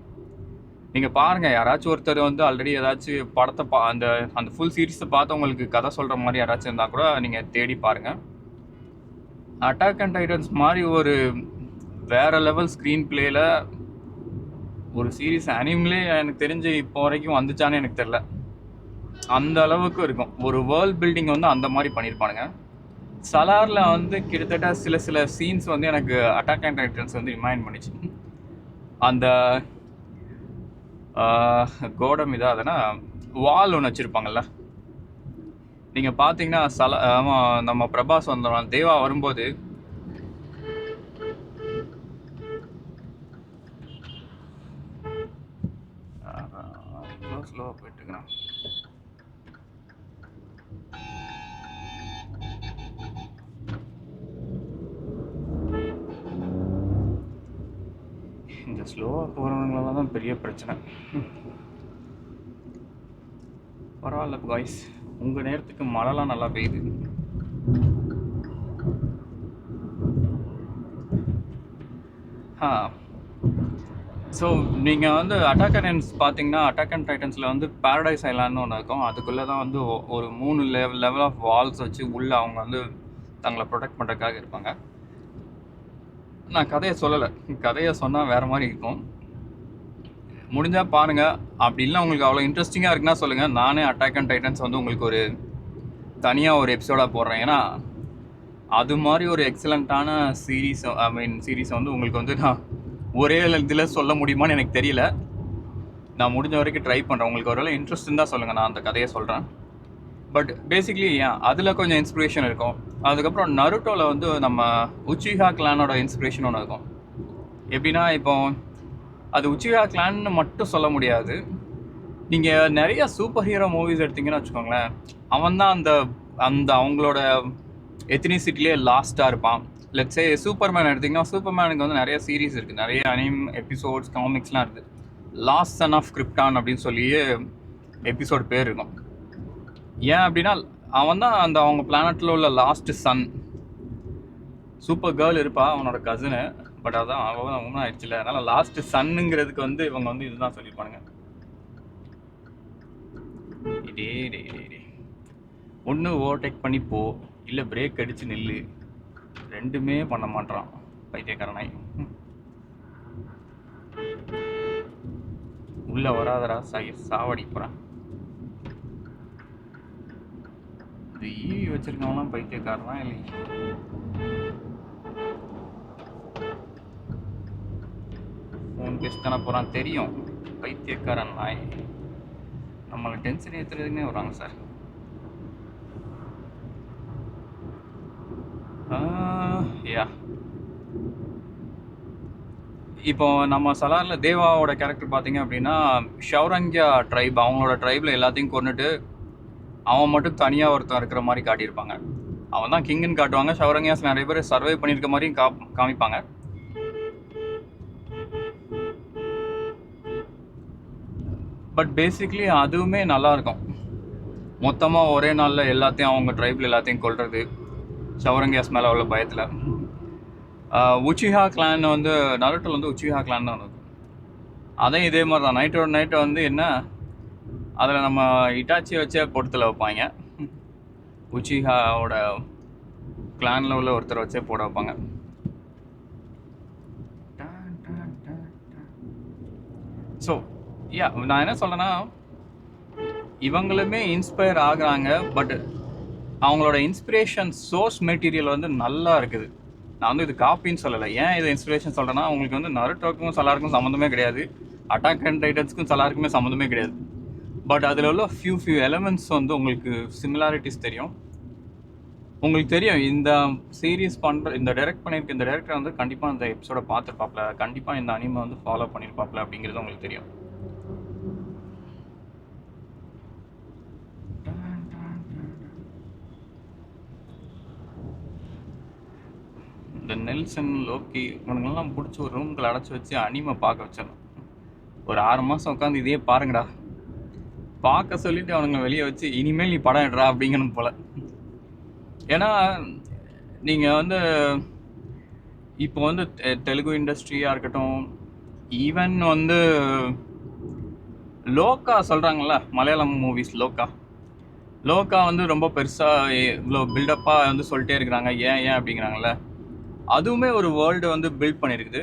நீங்கள் பாருங்கள், யாராச்சும் ஒருத்தர் வந்து ஆல்ரெடி ஏதாச்சும் படத்தை அந்த ஃபுல் சீரீஸை பார்த்து உங்களுக்கு கதை சொல்கிற மாதிரி யாராச்சும் இருந்தால் கூட நீங்கள் தேடி பாருங்கள். அட்டாக் அண்ட் டைட்டன்ஸ் மாதிரி ஒரு வேறு லெவல் ஸ்க்ரீன் பிளேயில் ஒரு சீரீஸ் அனிமே எனக்கு தெரிஞ்சு இப்போ வரைக்கும் வந்துச்சான்னு எனக்கு தெரில. அந்த அளவுக்கு இருக்கும். ஒரு வேர்ல்ட் பில்டிங் வந்து அந்த மாதிரி பண்ணியிருப்பானுங்க. சலாரில் வந்து கிட்டத்தட்ட சில சீன்ஸ் வந்து எனக்கு அட்டாக் அண்ட் டைட்டன்ஸ் வந்து ரிமைண்ட் பண்ணிச்சு. அந்த கோடம் இதாதுன்னா வால் ஒன்று வச்சுருப்பாங்கள்ல, நீங்கள் பார்த்தீங்கன்னா நம்ம பிரபாஸ் வந்துடும், தேவா வரும்போது ஸ்லோவாக போயிட்டுருக்குறேன். இந்த ஸ்லோவாக போகிறவங்களால தான் பெரிய பிரச்சனை. பரவாயில்ல காய்ஸ், உங்கள் நேரத்துக்கு மழைலாம் நல்லா பெய்யுது. ஸோ நீங்கள் வந்து அட்டாக் அண்ட் டைட்டன்ஸ் பார்த்தீங்கன்னா, அட்டாக் அண்ட் டைட்டன்ஸில் வந்து பேரடைஸ் ஐலாண்ட்னு ஒன்று இருக்கும். அதுக்குள்ளே தான் வந்து ஒரு 3 லெவல் ஆஃப் வால்ஸ் வச்சு உள்ளே அவங்க வந்து தங்களை ப்ரொடெக்ட் பண்ணுறதுக்காக இருப்பாங்க. நான் கதையை சொல்லலை, கதையை சொன்னால் வேறு மாதிரி இருக்கும். முடிஞ்சால் பாருங்கள். அப்படி இல்லை உங்களுக்கு அவ்வளோ இன்ட்ரெஸ்டிங்காக இருக்குன்னா சொல்லுங்கள், நானே அட்டாக் அண்ட் டைட்டன்ஸ் வந்து உங்களுக்கு ஒரு தனியாக ஒரு எபிசோடாக போடுறேன். ஏன்னா அது மாதிரி ஒரு எக்ஸலண்ட்டான சீரீஸை வந்து உங்களுக்கு வந்து நான் ஒரே இதில் சொல்ல முடியுமான்னு எனக்கு தெரியல. நான் முடிஞ்ச வரைக்கும் ட்ரை பண்ணுறேன். உங்களுக்கு ஒருவேளை இன்ட்ரெஸ்ட் இருந்தால் சொல்லுங்கள், நான் அந்த கதையை சொல்கிறேன். பட் பேசிக்லி அதில் கொஞ்சம் இன்ஸ்பிரேஷன் இருக்கும். அதுக்கப்புறம் நருட்டோவில் வந்து நம்ம உச்சிஹா கிளானோட இன்ஸ்பிரேஷன் ஒன்று இருக்கும். எப்படின்னா, இப்போ அது உச்சிஹா கிளான்னு மட்டும் சொல்ல முடியாது. நீங்கள் நிறைய சூப்பர் ஹீரோ மூவிஸ் எடுத்தீங்கன்னு வச்சுக்கோங்களேன், அவன் தான் அந்த அவங்களோட எத்னிசிட்டிலே லாஸ்ட்டாக இருப்பான். லெட்ஸே சூப்பர்மேன் எடுத்திங்கன்னா, சூப்பர்மேனுக்கு வந்து நிறைய சீரீஸ் இருக்குது, நிறைய எபிசோட்ஸ் காமிக்ஸ்லாம் இருக்குது. லாஸ்ட் சன் ஆஃப் கிரிப்டான் அப்படின்னு சொல்லியே எபிசோட் பேர் இருக்கும். ஏன் அப்படின்னா, அவன் தான் அவங்க பிளானட்டில் உள்ள லாஸ்ட் சன். சூப்பர் கேர்ள் இருப்பா, அவனோட கசினு. பட் அதான் அவன் ஒன்றும் ஆயிடுச்சுல, அதனால் லாஸ்ட் சன்னுங்கிறதுக்கு வந்து இவங்க வந்து இதுதான் சொல்லியிருப்பானுங்க. ஒன்று ஓவர்டேக் பண்ணி போ, இல்லை பிரேக் அடித்து நில்லு, ரெண்டுமே பண்ண மாட்டான் பைத்தியக்காரனாய். உள்ள வராதரா சாவடி போறான். இது ஈவி வச்சிருக்கவங்களாம் பைத்தியக்காரனா இல்லை? ஃபோன் பேசி தானே போகிறான் தெரியும். பைத்தியக்காரன் நாய் நம்மளை டென்ஷன் ஏற்றுறதுக்குன்னே வராங்க சார். யா இப்போ நம்ம சலாரில் தேவாவோட கேரக்டர் பார்த்தீங்க அப்படின்னா ஷௌரங்கியா ட்ரைப், அவங்களோட ட்ரைபில் எல்லாத்தையும் கொண்டுட்டு அவன் மட்டும் தனியாக ஒருத்தன் இருக்கிற மாதிரி காட்டியிருப்பாங்க. அவன் தான் கிங்குன்னு காட்டுவாங்க. ஷௌரங்கியாஸ் நிறைய பேர் சர்வை பண்ணியிருக்க மாதிரியும் காமிப்பாங்க. பட் பேசிக்லி அதுவுமே நல்லாயிருக்கும். மொத்தமாக ஒரே நாளில் எல்லாத்தையும் அவங்க ட்ரைபில் எல்லாத்தையும் கொள்வது ஷௌரங்கியாஸ் மேலே உள்ள பயத்தில். உச்சிஹா கிளான் வந்து நருட்டோவில் வந்து உச்சிஹா கிளான் தான் இருக்கும். அதையும் இதே மாதிரி தான் நைட்டோட நைட்டை வந்து என்ன அதில் நம்ம இட்டாச்சி வச்சே பொருத்தில் வைப்பாங்க. உச்சிஹாவோட கிளானில் உள்ள ஒருத்தரை வச்சே போட வைப்பாங்க. ஸோ யா நான் என்ன சொல்கிறேன்னா இவங்களுமே இன்ஸ்பயர் ஆகுறாங்க. பட் அவங்களோட இன்ஸ்பிரேஷன் சோர்ஸ் மெட்டீரியல் வந்து நல்லா இருக்குது. நான் வந்து இது காப்பின்னு சொல்லலை. ஏன் இது இன்ஸ்பிரேஷன் சொல்கிறேன்னா உங்களுக்கு வந்து நருட்டோக்கும் சலாருக்கும் சம்மந்தமே கிடையாது, அட்டாக் அண்ட் டைட்டன்ஸ்க்கும் சலாருக்குமே சம்மந்தமே கிடையாது. பட் அதில் உள்ள ஃபியூ எலமெண்ட்ஸ் வந்து உங்களுக்கு சிமிலாரிட்டிஸ் தெரியும். உங்களுக்கு தெரியும் இந்த சீரீஸ் இந்த டைரக்ட் பண்ணியிருக்க இந்த டைரக்டர் வந்து கண்டிப்பாக இந்த எபிசோட பார்த்துருப்பாப்ல, கண்டிப்பாக இந்த அனிமை வந்து ஃபாலோ பண்ணியிருப்பாப்ல அப்படிங்கிறது உங்களுக்கு தெரியும். இந்த நெல்சன் லோக்கி இவனுங்கெல்லாம் பிடிச்சி ஒரு ரூம்களை அடைச்சி வச்சு அனிமை பார்க்க வச்சிடணும். ஒரு 6 மாதம் உட்காந்து இதே பாருங்கடா பார்க்க சொல்லிட்டு அவனுங்க வெளியே வச்சு இனிமேல் நீ படம் எடுறா அப்படிங்கணும் போல. ஏன்னா நீங்கள் வந்து இப்போ வந்து தெலுங்கு இண்டஸ்ட்ரியாக இருக்கட்டும், ஈவன் வந்து லோக்கா சொல்கிறாங்கல்ல, மலையாளம் மூவிஸ் லோக்கா வந்து ரொம்ப பெருசாக இவ்வளோ பில்டப்பாக வந்து சொல்லிட்டே இருக்கிறாங்க. ஏன் அப்படிங்கிறாங்கல்ல, அதுவுமே ஒரு வேர்ல்டு வந்து பில்ட் பண்ணியிருக்குது.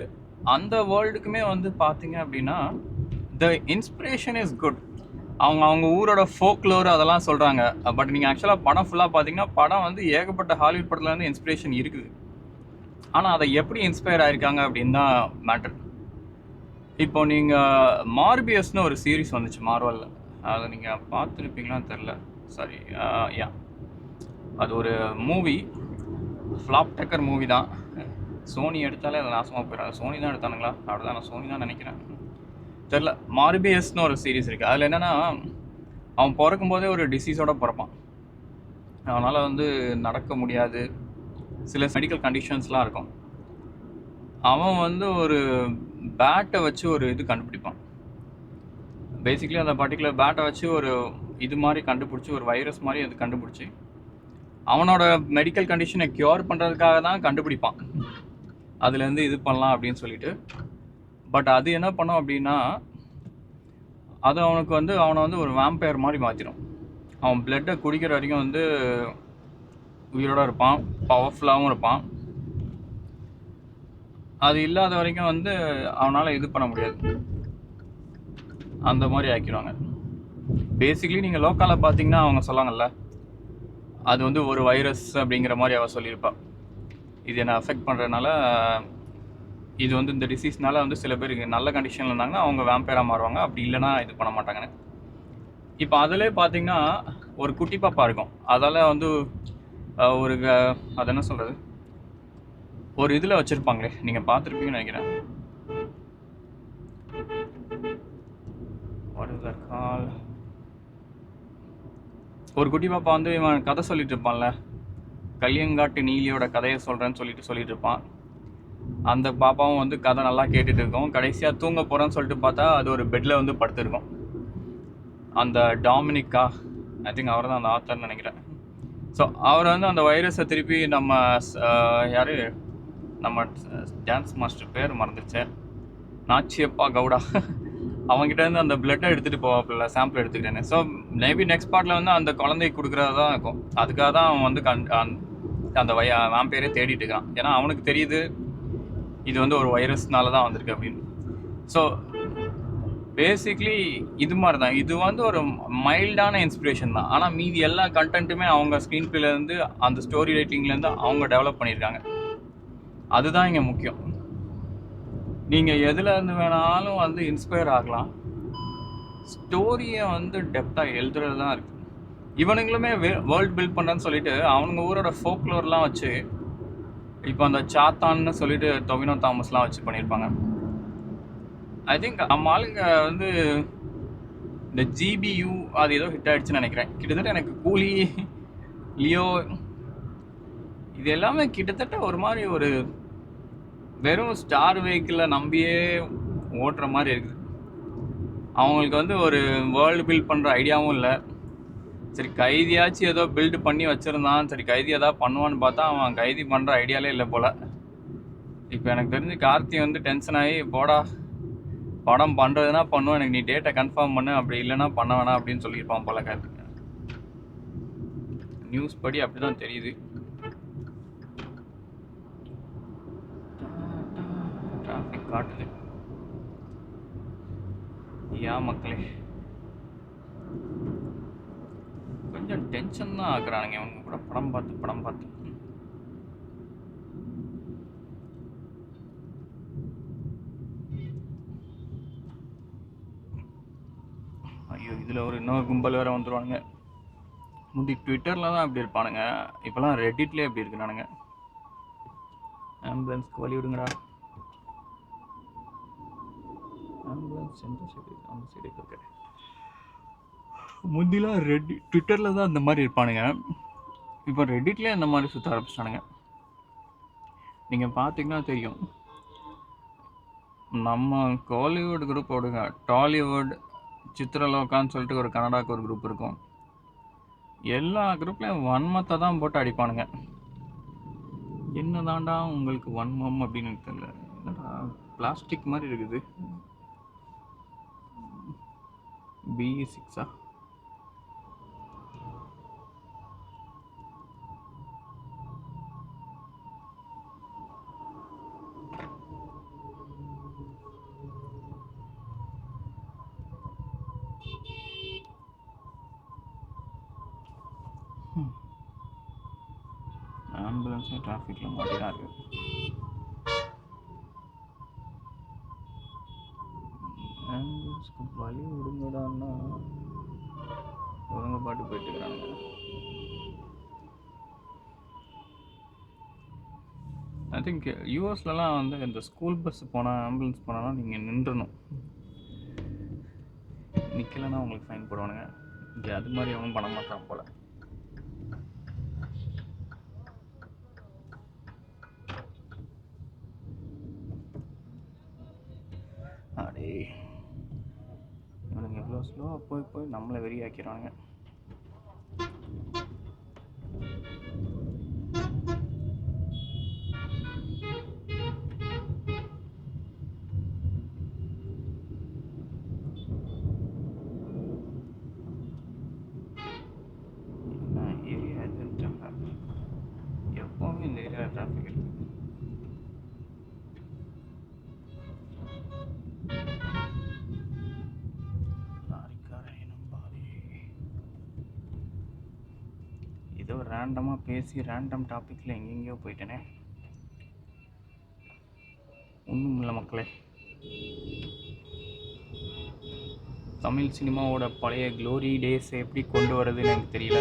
அந்த வேர்ல்டுக்குமே வந்து பார்த்தீங்க அப்படின்னா த இன்ஸ்பிரேஷன் இஸ் குட். அவங்க ஊரோட ஃபோக்லோர் அதெல்லாம் சொல்கிறாங்க. பட் நீங்கள் ஆக்சுவலாக படம் ஃபுல்லாக பார்த்தீங்கன்னா படம் வந்து ஏகப்பட்ட ஹாலிவுட் படத்தில் வந்து இன்ஸ்பிரேஷன் இருக்குது. ஆனால் அதை எப்படி இன்ஸ்பயர் ஆகிருக்காங்க அப்படின்னு தான் மேட்டர். இப்போ நீங்கள் மார்பியஸ்னு ஒரு சீரீஸ் வந்துச்சு மார்வலில், அதை நீங்கள் பார்த்துருப்பீங்களான்னு தெரில. சாரி யா அது ஒரு மூவி, ஃப்ளாப் டேக்கர் மூவி தான். சோனி எடுத்தாலே அதை நாசமாக போயிடும். சோனி தான் எடுத்தானுங்களா? அப்படிதான் நான் சோனி தான் நினைக்கிறேன், தெரில. மார்பியஸ்னு ஒரு சீரீஸ் இருக்குது. அதில் என்னென்னா அவன் பிறக்கும்போதே ஒரு டிசீஸோடு பிறப்பான். அவனால் வந்து நடக்க முடியாது, சில மெடிக்கல் கண்டிஷன்ஸ்லாம் இருக்கும். அவன் வந்து ஒரு பேட்டை வச்சு ஒரு இது கண்டுபிடிப்பான். பேசிக்கலி அந்த பர்டிகுலர் பேட்டை வச்சு ஒரு இது மாதிரி கண்டுபிடிச்சி, ஒரு வைரஸ் மாதிரி அது கண்டுபிடிச்சி அவனோட மெடிக்கல் கண்டிஷனை க்யூர் பண்ணுறதுக்காக தான் கண்டுபிடிப்பான். அதுலேருந்து இது பண்ணலாம் அப்படின்னு சொல்லிட்டு. பட் அது என்ன பண்ணும் அப்படின்னா அது அவனுக்கு வந்து அவனை வந்து ஒரு வேம்பயர் மாதிரி மாற்றிடும். அவன் பிளட்டை குடிக்கிற வரைக்கும் வந்து உயிரோடு இருப்பான், பவர்ஃபுல்லாகவும் இருப்பான். அது இல்லாத வரைக்கும் வந்து அவனால் இது பண்ண முடியாது, அந்த மாதிரி ஆக்கிடுவாங்க. பேசிக்கலி நீங்கள் லோக்கலில் பார்த்தீங்கன்னா அவங்க சொல்லாங்கல்ல, அது வந்து ஒரு வைரஸ் அப்படிங்கிற மாதிரி அவள் சொல்லியிருப்பாள். இது என்னை அஃபெக்ட் பண்ணுறதுனால, இது வந்து இந்த டிசீஸ்னால வந்து சில பேருக்கு நல்ல கண்டிஷனில் இருந்தாங்கன்னா அவங்க வேம்பயராக மாறுவாங்க, அப்படி இல்லைனா இது பண்ண மாட்டாங்கன்னு. இப்போ அதிலே பார்த்தீங்கன்னா ஒரு குட்டி பாப்பா இருக்கும். அதால் வந்து ஒரு அது என்ன சொல்கிறது, ஒரு இதில் வச்சுருப்பாங்களே, நீங்கள் பார்த்துருப்பீங்கன்னு நினைக்கிறேன். ஒரு குட்டி பாப்பா வந்து இவன் கதை சொல்லிட்டு இருப்பான்ல, கல்யங்காட்டு நீலியோட கதையை சொல்கிறேன்னு சொல்லிட்டு இருப்பான். அந்த பாப்பாவும் வந்து கதை நல்லா கேட்டுட்டு இருக்கோம். கடைசியாக தூங்க போகிறேன்னு சொல்லிட்டு பார்த்தா அது ஒரு பெட்டில் வந்து படுத்துருக்கோம். அந்த டாமினிக்கா, ஐ திங்க் அவர் தான் அந்த ஆத்தர்னு நினைக்கிறேன். ஸோ அவர் வந்து அந்த வைரஸை திருப்பி நம்ம யார் நம்ம டான்ஸ் மாஸ்டர் பேர் மறந்துச்சேன், நாச்சியப்பா கவுடா, அவங்ககிட்டேருந்து அந்த பிளட்டை எடுத்துகிட்டு போவாப்பில்ல, சாம்பிள் எடுத்துக்கிட்டேன்னு. ஸோ மேபி நெக்ஸ்ட் பார்ட்டில் வந்து அந்த குழந்தைக்கு கொடுக்குறதா தான் இருக்கும். அதுக்காக தான் அவன் வந்து அந்த வாம்பயரே தேடிட்டு இருக்கான். ஏன்னா அவனுக்கு தெரியுது இது வந்து ஒரு வைரஸ்னால தான் வந்திருக்கு அப்படின்னு. ஸோ பேசிக்லி இது மாதிரி தான். இது வந்து ஒரு மைல்டான இன்ஸ்பிரேஷன் தான். ஆனால் மீதி எல்லா கண்டென்ட்டுமே அவங்க ஸ்க்ரீன் பிளேலேருந்து அந்த ஸ்டோரி ரைட்டிங்லேருந்து அவங்க டெவலப் பண்ணியிருக்காங்க. அதுதான் இங்கே முக்கியம். நீங்கள் எதில் இருந்து வேணாலும் வந்து இன்ஸ்பயர் ஆகலாம். ஸ்டோரியை வந்து டெப்த்தாக எழுதுறது தான் இருக்குது. இவனுங்களுமே வேர்ல்டு பில்ட் பண்ணுறேன்னு சொல்லிட்டு அவனுங்க ஊரோட ஃபோக்லோர்லாம் வச்சு இப்போ அந்த சாத்தான்னு சொல்லிட்டு டொவினோ தாமஸ்லாம் வச்சு பண்ணியிருப்பாங்க. ஐ திங்க் நம்ம ஆளுங்க வந்து இந்த ஜிபியு அது ஏதோ ஹிட் ஆகிடுச்சுன்னு நினைக்கிறேன். கிட்டத்தட்ட எனக்கு கூலி, லியோ இது எல்லாமே கிட்டத்தட்ட ஒரு மாதிரி ஒரு வெறும் ஸ்டார் வெஹிக்கிளில் நம்பியே ஓட்டுற மாதிரி இருக்குது. அவங்களுக்கு வந்து ஒரு வேர்ல்டு பில்ட் பண்ணுற ஐடியாவும் இல்லை. சரி கைதியாச்சும் ஏதோ பில்டு பண்ணி வச்சுருந்தான், சரி கைதி ஏதாவது பண்ணுவான்னு பார்த்தா அவன் கைதி பண்ணுற ஐடியாலே இல்லை போல். இப்போ எனக்கு தெரிஞ்சு கார்த்தி வந்து டென்ஷன் ஆகி போடா படம் பண்ணுறதுனா பண்ணுவோம், எனக்கு நீ டேட்டை கன்ஃபார்ம் பண்ணு, அப்படி இல்லைன்னா பண்ண வேணாம் அப்படின்னு சொல்லியிருப்பான் போல. கார்த்தி நியூஸ் படி அப்படி தான் தெரியுது. டிராஃபிக் காட்டுது. ஏன் மக்களே கொஞ்சம் டென்ஷன் தான் ஆக்குறானுங்க இவங்க கூட படம் பார்த்து. ஐயோ இதில் ஒரு இன்னொரு கும்பல் வேறு வந்துடுவானுங்க. முந்தி ட்விட்டரில் தான் அப்படி இருப்பானுங்க, இப்போலாம் ரெட்டிட்லேயே எப்படி இருக்கிறானுங்க. ஆம்புலன்ஸ்க்கு வழி விடுங்கடா. ஆம்புலன்ஸ் எந்த சைடு? அந்த சைடு இருக்கு. முந்திலாம் ட்விட்டரில் தான் இந்த மாதிரி இருப்பானுங்க, இப்போ ரெட்டிட்லேயே இந்த மாதிரி சுற்ற ஆரம்பிச்சிட்டானுங்க. நீங்கள் பார்த்தீங்கன்னா தெரியும், நம்ம கோலிவுட் குரூப் விடுங்க, டாலிவுட் சித்ரலோகான்னு சொல்லிட்டு ஒரு கனடாவுக்கு ஒரு குரூப் இருக்கும். எல்லா குரூப்லேயும் வன்மத்தை தான் போட்டு அடிப்பானுங்க. என்ன தாண்டா உங்களுக்கு வன்மம் அப்படின்னு எனக்கு தெரியல. என்னடா பிளாஸ்டிக் மாதிரி இருக்குது. BE6 ஆம்புலன்ஸே டிராஃபிக்கில் மாட்டி தான் இருக்குது. ஆம்புலன்ஸ்க்கு வழி விடுங்கடான்னா ஒழுங்க பாட்டு போயிட்டு இருக்கிறானுங்க. ஐ திங்க் யூஎஸ்லலாம் வந்து இந்த ஸ்கூல் பஸ் போனால் ஆம்புலன்ஸ் போனாலும் நீங்கள் நின்றணும், நிற்கலைன்னா உங்களுக்கு ஃபைன் போடுவானுங்க. இங்கே அது மாதிரி அவனும் பண்ண மாட்டான் போல். அடே இவனுங்க எவ்வளோ ஸ்லோவாக போய் நம்மளை வெறியாக்கிறானுங்க. ஏரியா எப்போவுமே இந்த ஏரியா டிராஃபிக் இருக்குது. ஏதோ ரேண்டமாக பேசி ரேண்டம் டாப்பிக்கில் எங்கெங்கேயோ போயிட்டேனே. ஒன்றும் இல்லை மக்களே, தமிழ் சினிமாவோட பழைய க்ளோரி டேஸ் எப்படி கொண்டு வரதுன்னு எனக்கு தெரியல.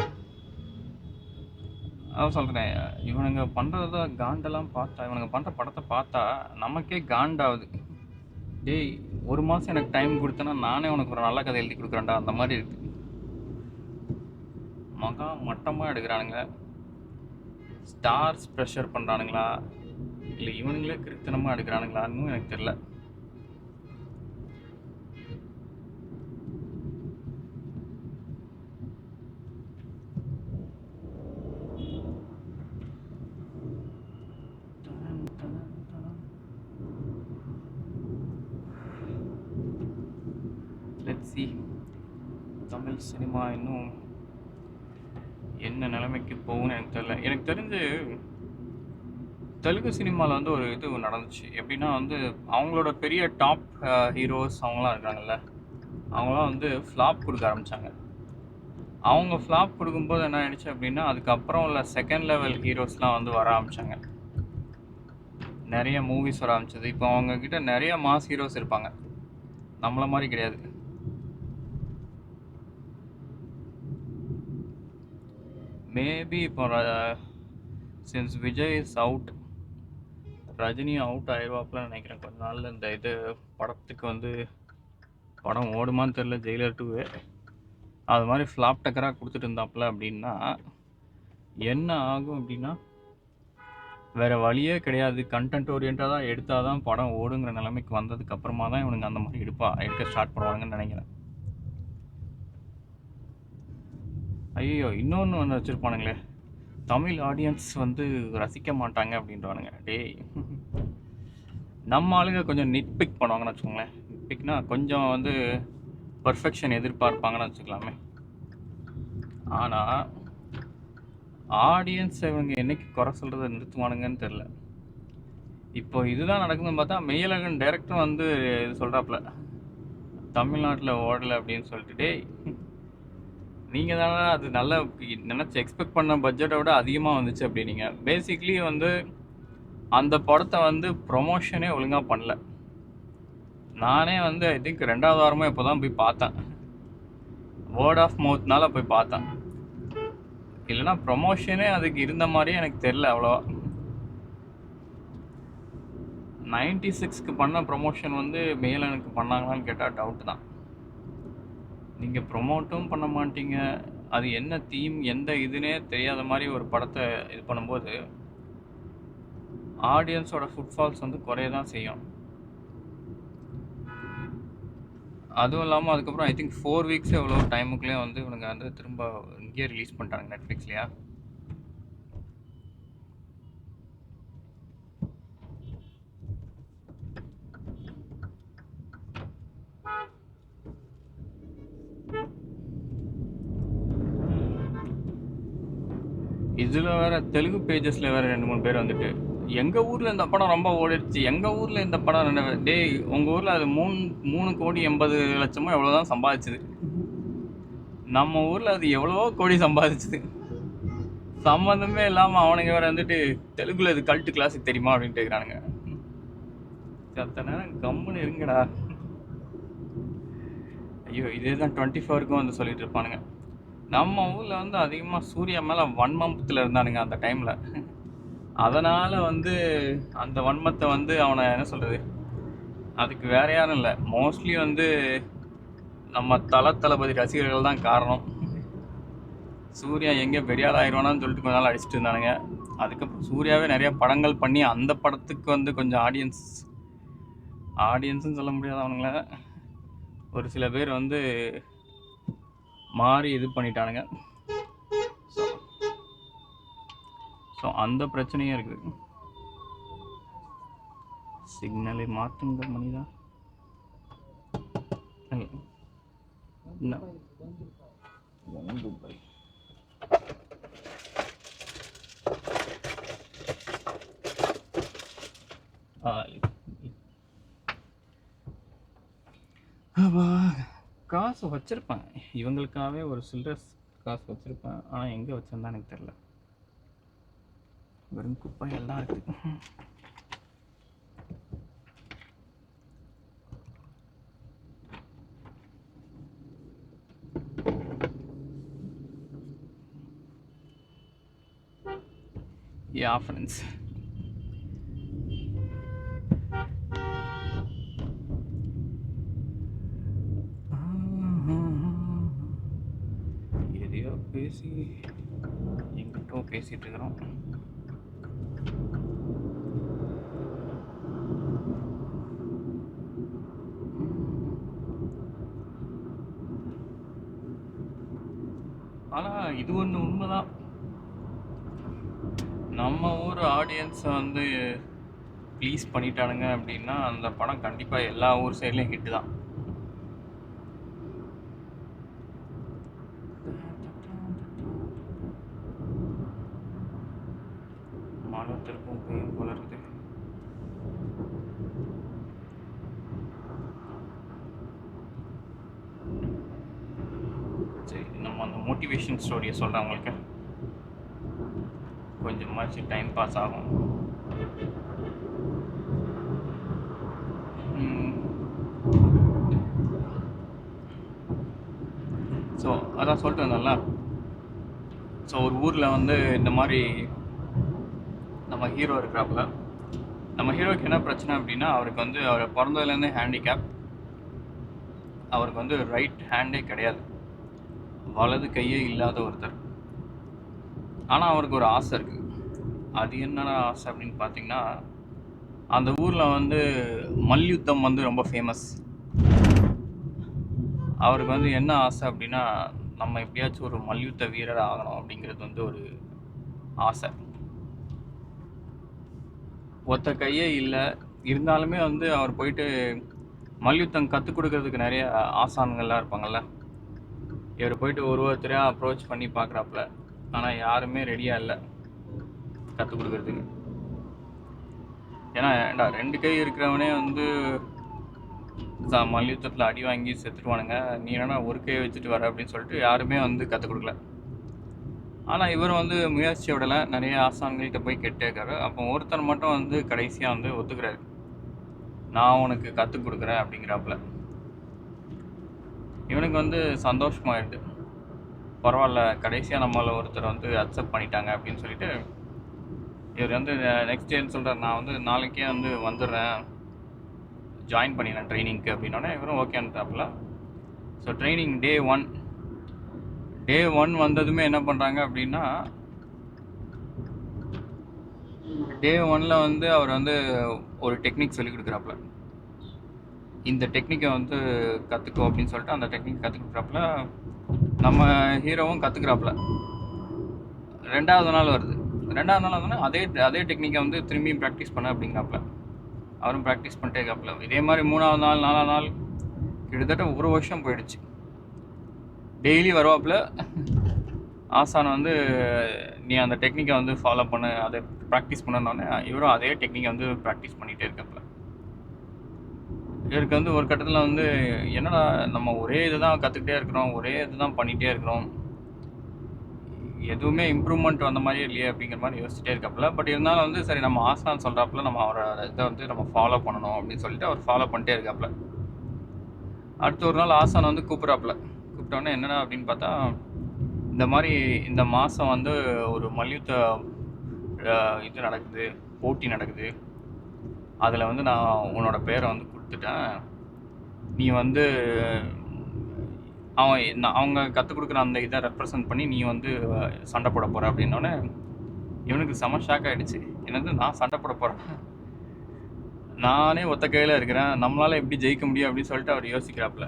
அதான் சொல்கிறேன், இவனுங்க பண்ணுறத காண்டெல்லாம் பார்த்தா, இவனுங்க பண்ணுற படத்தை பார்த்தா நமக்கே காண்டாகுது. டேய் ஒரு மாதம் எனக்கு டைம் கொடுத்தேன்னா நானே உனக்கு ஒரு நல்ல கதை எழுதி கொடுக்குறேன்டா, அந்த மாதிரி இருக்குது. மகா மட்டமாக எடுக்கிறானுங்க. ஸ்டார்ஸ் ப்ரெஷர் பண்ணுறானுங்களா இல்லை இவனுங்களே கிருத்தனமாக எடுக்கிறானுங்களான்னு எனக்கு தெரியல. Let's see. தமிழ் சினிமா இன்னும் என்ன நிலைமைக்கு போகும்னு எனக்கு தெரியல. எனக்கு தெரிஞ்சு தெலுங்கு சினிமாவில் வந்து ஒரு இது நடந்துச்சு. எப்படின்னா வந்து அவங்களோட பெரிய டாப் ஹீரோஸ் அவங்களாம் இருக்காங்கல்ல, அவங்களாம் வந்து ஃப்ளாப் கொடுக்க ஆரம்பித்தாங்க. அவங்க ஃப்ளாப் கொடுக்கும்போது என்ன ஆயிடுச்சு அப்படின்னா, அதுக்கப்புறம் உள்ள செகண்ட் லெவல் ஹீரோஸ்லாம் வந்து வர ஆரம்பித்தாங்க. நிறைய மூவிஸ் வர ஆரம்பிச்சது. இப்போ அவங்கக்கிட்ட நிறைய மாஸ் ஹீரோஸ் இருப்பாங்க, நம்மள மாதிரி கிடையாது. மேபி இப்போ சின்ஸ் விஜய் இஸ் அவுட், ரஜினியும் அவுட் ஆயிடுவாப்புலன்னு நினைக்கிறேன். கொஞ்ச நாளில் இந்த இது படத்துக்கு வந்து படம் ஓடுமான்னு தெரில. ஜெயிலர் 2 அது மாதிரி ஃப்ளாப் டக்கராக கொடுத்துட்டு இருந்தாப்புல அப்படின்னா என்ன ஆகும் அப்படின்னா, வேறு வழியே கிடையாது. கண்டென்ட் ஓரியன்டாக தான் எடுத்தால் தான் படம் ஓடுங்கிற நிலைமைக்கு வந்ததுக்கு அப்புறமா தான் இவனுங்க அந்த மாதிரி எடுக்க ஸ்டார்ட் பண்ணுவாங்கன்னு நினைக்கிறேன். ஐயோ, இன்னொன்று ஒன்று வச்சுருப்பானுங்களே, தமிழ் ஆடியன்ஸ் வந்து ரசிக்க மாட்டாங்க அப்படின்றவானுங்க. டேய், நம்ம ஆளுங்க கொஞ்சம் நிட்பிக் பண்ணுவாங்கன்னு வச்சுக்கோங்களேன். நிட்பிக்னா கொஞ்சம் வந்து பர்ஃபெக்ஷன் எதிர்பார்ப்பாங்கன்னு வச்சுக்கலாமே. ஆனால் ஆடியன்ஸ் இவங்க என்னைக்கு குறை சொல்கிறத நிறுத்துவானுங்கன்னு தெரில. இப்போ இதுதான் நடக்குதுன்னு பார்த்தா மெய்யழகன் டைரக்டர் வந்து இது சொல்கிறாப்புல, தமிழ்நாட்டில் ஓடலை அப்படின்னு சொல்லிட்டு. டேய், நீங்கள் தானே அது நல்ல நினச்சி எக்ஸ்பெக்ட் பண்ண பட்ஜெட்டை விட அதிகமாக வந்துச்சு அப்படின்னீங்க. பேசிக்லி வந்து அந்த படத்தை வந்து ப்ரொமோஷனே ஒழுங்காக பண்ணல. நானே வந்து ஐ திங்க் 2வது வாரமாக இப்போ தான் போய் பார்த்தேன். வேர்ட் ஆஃப் மவுத்னால போய் பார்த்தேன். இல்லைனா ப்ரொமோஷனே அதுக்கு இருந்த மாதிரியே எனக்கு தெரில அவ்வளோவா. 96க்கு பண்ண ப்ரொமோஷன் வந்து மெய்யழகனுக்கு பண்ணாங்களான்னு கேட்டால் டவுட் தான். நீங்கள் ப்ரொமோட்டும் பண்ண மாட்டீங்க, அது என்ன தீம் எந்த இதுன்னே தெரியாத மாதிரி ஒரு படத்தை இது பண்ணும்போது ஆடியன்ஸோட ஃபுட்ஃபால்ஸ் வந்து குறைய தான் செய்யும். அதுவும் இல்லாமல் அதுக்கப்புறம் ஐ திங்க் 4 வீக்ஸ் எவ்வளோ டைமுக்குள்ளே வந்து இவனுங்க வந்து திரும்ப இங்கேயே ரிலீஸ் பண்ணிட்டாங்க நெட்ஃப்ளிக்ஸ்லையா. இதில் வேறு தெலுங்கு பேஜஸில் வேறு 2-3 பேர் வந்துட்டு எங்கள் ஊரில் இந்த படம் ரொம்ப ஓடிடுச்சு, எங்கள் ஊரில் இந்த படம் டேய், உங்கள் ஊரில் அது 3,80,00,000 எவ்வளோ தான் சம்பாதிச்சுது. நம்ம ஊரில் அது எவ்வளவோ கோடி சம்பாதிச்சுது. சம்மந்தமே இல்லாமல் அவனுங்க வேறு வந்துட்டு தெலுங்குல இது கல்ட்டு கிளாஸுக்கு தெரியுமா அப்படின்ட்டு இருக்கிறானுங்க. சத்த நேரம் கம்முன்னு இருங்கடா. ஐயோ, இதே தான் 24க்கும் வந்து சொல்லிட்டு இருப்பானுங்க. நம்ம ஊரில் வந்து அதிகமாக சூர்யா மேலே வன்மத்தில் இருந்தானுங்க அந்த டைமில். அதனால் வந்து அந்த வன்மத்தை வந்து அவனை என்ன சொல்கிறது, அதுக்கு வேறு யாரும் இல்லை, மோஸ்ட்லி வந்து நம்ம தளபதி ரசிகர்கள் தான் காரணம். சூர்யா எங்கே பெரிய ஆள் ஆயிடுவானான்னு சொல்லிட்டு கொஞ்ச நாள் அடிச்சுட்டு இருந்தானுங்க. அதுக்கப்புறம் சூர்யாவே நிறைய படங்கள் பண்ணி அந்த படத்துக்கு வந்து கொஞ்சம் ஆடியன்ஸுன்னு சொல்ல முடியாது, அவனுங்கள ஒரு சில பேர் வந்து மாறி இது பண்ணிட்டானுங்க. ஸோ அந்த பிரச்சனையும் இருக்குது. சிக்னலை மாற்றுங்க மனிதா. துபாய் காசு வச்சிருப்பேன், இவங்களுக்காகவே ஒரு சில்லறஸ் காசு வச்சிருப்பேன். ஆனால் எங்கே வச்சிருந்தா எனக்கு தெரியல. வெறும் குப்பை எல்லாம் இருக்கு. யா ஃப்ரெண்ட்ஸ், எதையோ பேசி எங்கிட்ட பேசிட்டு இருக்கிறோம். ஆனால் இது ஒன்று உண்மைதான், நம்ம ஊர் ஆடியன்ஸை வந்து ப்ளீஸ் பண்ணிட்டானுங்க அப்படின்னா அந்த படம் கண்டிப்பாக எல்லா ஊர் சைட்லேயும் ஹிட்டு தான். மழை திருப்பும் பெய்யும் போல இருக்குது. சரி, நம்ம அந்த மோட்டிவேஷன் ஸ்டோரியை சொல்கிறேன் உங்களுக்கு. கொஞ்சமாச்சு டைம் பாஸ் ஆகும். ஸோ அதான் சொல்லிட்டு வந்தேன்ல. ஸோ ஒரு ஊரில் வந்து இந்த மாதிரி நம்ம ஹீரோ இருக்கிறாப்புல. நம்ம ஹீரோக்கு என்ன பிரச்சனை அப்படின்னா, அவருக்கு வந்து அவர் பிறந்ததுலேருந்து ஹேண்டிகேப். அவருக்கு வந்து ரைட் ஹேண்டே கிடையாது, வலது கையே இல்லாத ஒருத்தர். ஆனால் அவருக்கு ஒரு ஆசை இருக்குது. அது என்னென்ன ஆசை அப்படின்னு பார்த்தீங்கன்னா, அந்த ஊரில் வந்து மல்யுத்தம் வந்து ரொம்ப ஃபேமஸ். அவருக்கு வந்து என்ன ஆசை அப்படின்னா, நம்ம எப்படியாச்சும் ஒரு மல்யுத்த வீரர் ஆகணும் அப்படிங்கிறது வந்து ஒரு ஆசை. ஒத்த கையே இல்லை, இருந்தாலுமே வந்து அவர் போயிட்டு மல்யுத்தம் கற்றுக் கொடுக்கறதுக்கு நிறைய ஆசான்கள்லாம் இருப்பாங்கள்ல. இவர் போயிட்டு ஒருத்தரையாக அப்ரோச் பண்ணி பார்க்குறாப்புல. ஆனால் யாருமே ரெடியாக இல்லை கற்றுக் கொடுக்கறதுக்கு. ஏன்னா ஏண்டா 2 கை இருக்கிறவனே வந்து மல்யுத்தத்தில் அடி வாங்கி செத்துடுவானுங்க, நீ என்னன்னா ஒரு கையை வச்சுட்டு வர அப்படின்னு சொல்லிட்டு யாருமே வந்து கற்றுக் கொடுக்கல. ஆனால் இவர் வந்து முயற்சி விடலை, நிறைய ஆசான்கள்கிட்ட போய் கேட்டேக்காரு. அப்போ ஒருத்தர் மட்டும் வந்து கடைசியாக வந்து ஒத்துக்கிறாரு, நான் உனக்கு கற்றுக் கொடுக்குறேன் அப்படிங்கிறாப்புல. இவனுக்கு வந்து சந்தோஷமாயிடுது, பரவாயில்ல கடைசியாக நம்மள ஒருத்தர் வந்து அக்செப்ட் பண்ணிட்டாங்க அப்படின்னு சொல்லிட்டு இவர் வந்து நெக்ஸ்ட் டேன்னு சொல்கிறார், நான் வந்து நாளைக்கே வந்து வந்துடுறேன், ஜாயின் பண்ணிடுறேன் ட்ரைனிங்க்கு அப்படின்னோடனே இவரும் ஓகேன்ட்டாப்புல. ஸோ ட்ரைனிங் டே ஒன் வந்ததுமே என்ன பண்ணுறாங்க அப்படின்னா, டே 1ல் வந்து அவர் வந்து ஒரு டெக்னிக் சொல்லி கொடுக்குறாப்புல. இந்த டெக்னிக்கை வந்து கற்றுக்கோ அப்படின்னு சொல்லிட்டு அந்த டெக்னிக் கற்றுக் கொடுக்குறாப்புல. நம்ம ஹீரோவும் கற்றுக்குறாப்புல. 2வது நாள் வருது. 2வது நாள் வந்தோன்னா அதே டெக்னிக்கை வந்து திரும்பியும் ப்ராக்டிஸ் பண்ண அப்படிங்கிறாப்புல. அவரும் ப்ராக்டிஸ் பண்ணிட்டே இருக்காப்புல. இதே மாதிரி 3வது நாள் 4வது நாள் கிட்டத்தட்ட 1 வருஷம் போயிடுச்சு. டெய்லி வருவாப்புல. ஆசான் வந்து நீ அந்த டெக்னிக்கை வந்து ஃபாலோ பண்ணு, அதை ப்ராக்டிஸ் பண்ணனோடனே இவரும் அதே டெக்னிக்கை வந்து ப்ராக்டிஸ் பண்ணிகிட்டே இருக்காப்புல. இவருக்கு வந்து ஒரு கட்டத்தில் வந்து என்னடா நம்ம ஒரே இது தான் கற்றுக்கிட்டே இருக்கிறோம், ஒரே இது தான் பண்ணிகிட்டே இருக்கிறோம், எதுவுமே இம்ப்ரூவ்மெண்ட் வந்த மாதிரியே இல்லையே அப்படிங்கிற மாதிரி யோசிச்சுட்டே இருக்காப்புல. பட் இருந்தாலும் வந்து சரி நம்ம ஆசான் சொல்கிறாப்புல நம்ம அவரோட இதை வந்து நம்ம ஃபாலோ பண்ணணும் அப்படின்னு சொல்லிட்டு அவர் ஃபாலோ பண்ணிட்டே இருக்காப்புல. அடுத்த ஒரு நாள் ஆசான் வந்து கூப்பிட்டோன்னே என்னடா அப்படின்னு பார்த்தா, இந்த மாதிரி இந்த மாதம் வந்து ஒரு மல்யுத்த இது நடக்குது, போட்டி நடக்குது, அதில் வந்து நான் உன்னோட பேரை வந்து கொடுத்துட்டேன், நீ வந்து அவங்க கற்றுக் கொடுக்குற அந்த இதை ரெப்ரசன்ட் பண்ணி நீ வந்து சண்டை போட போகிற அப்படின்னோடனே இவனுக்கு செம ஷாக் ஆகிடுச்சு. என்னது நான் சண்டை போட போகிறேன், நானே ஒத்த கையில் இருக்கிறேன், நம்மளால் எப்படி ஜெயிக்க முடியும் அப்படின்னு சொல்லிட்டு அவர் யோசிக்கிறாப்புல.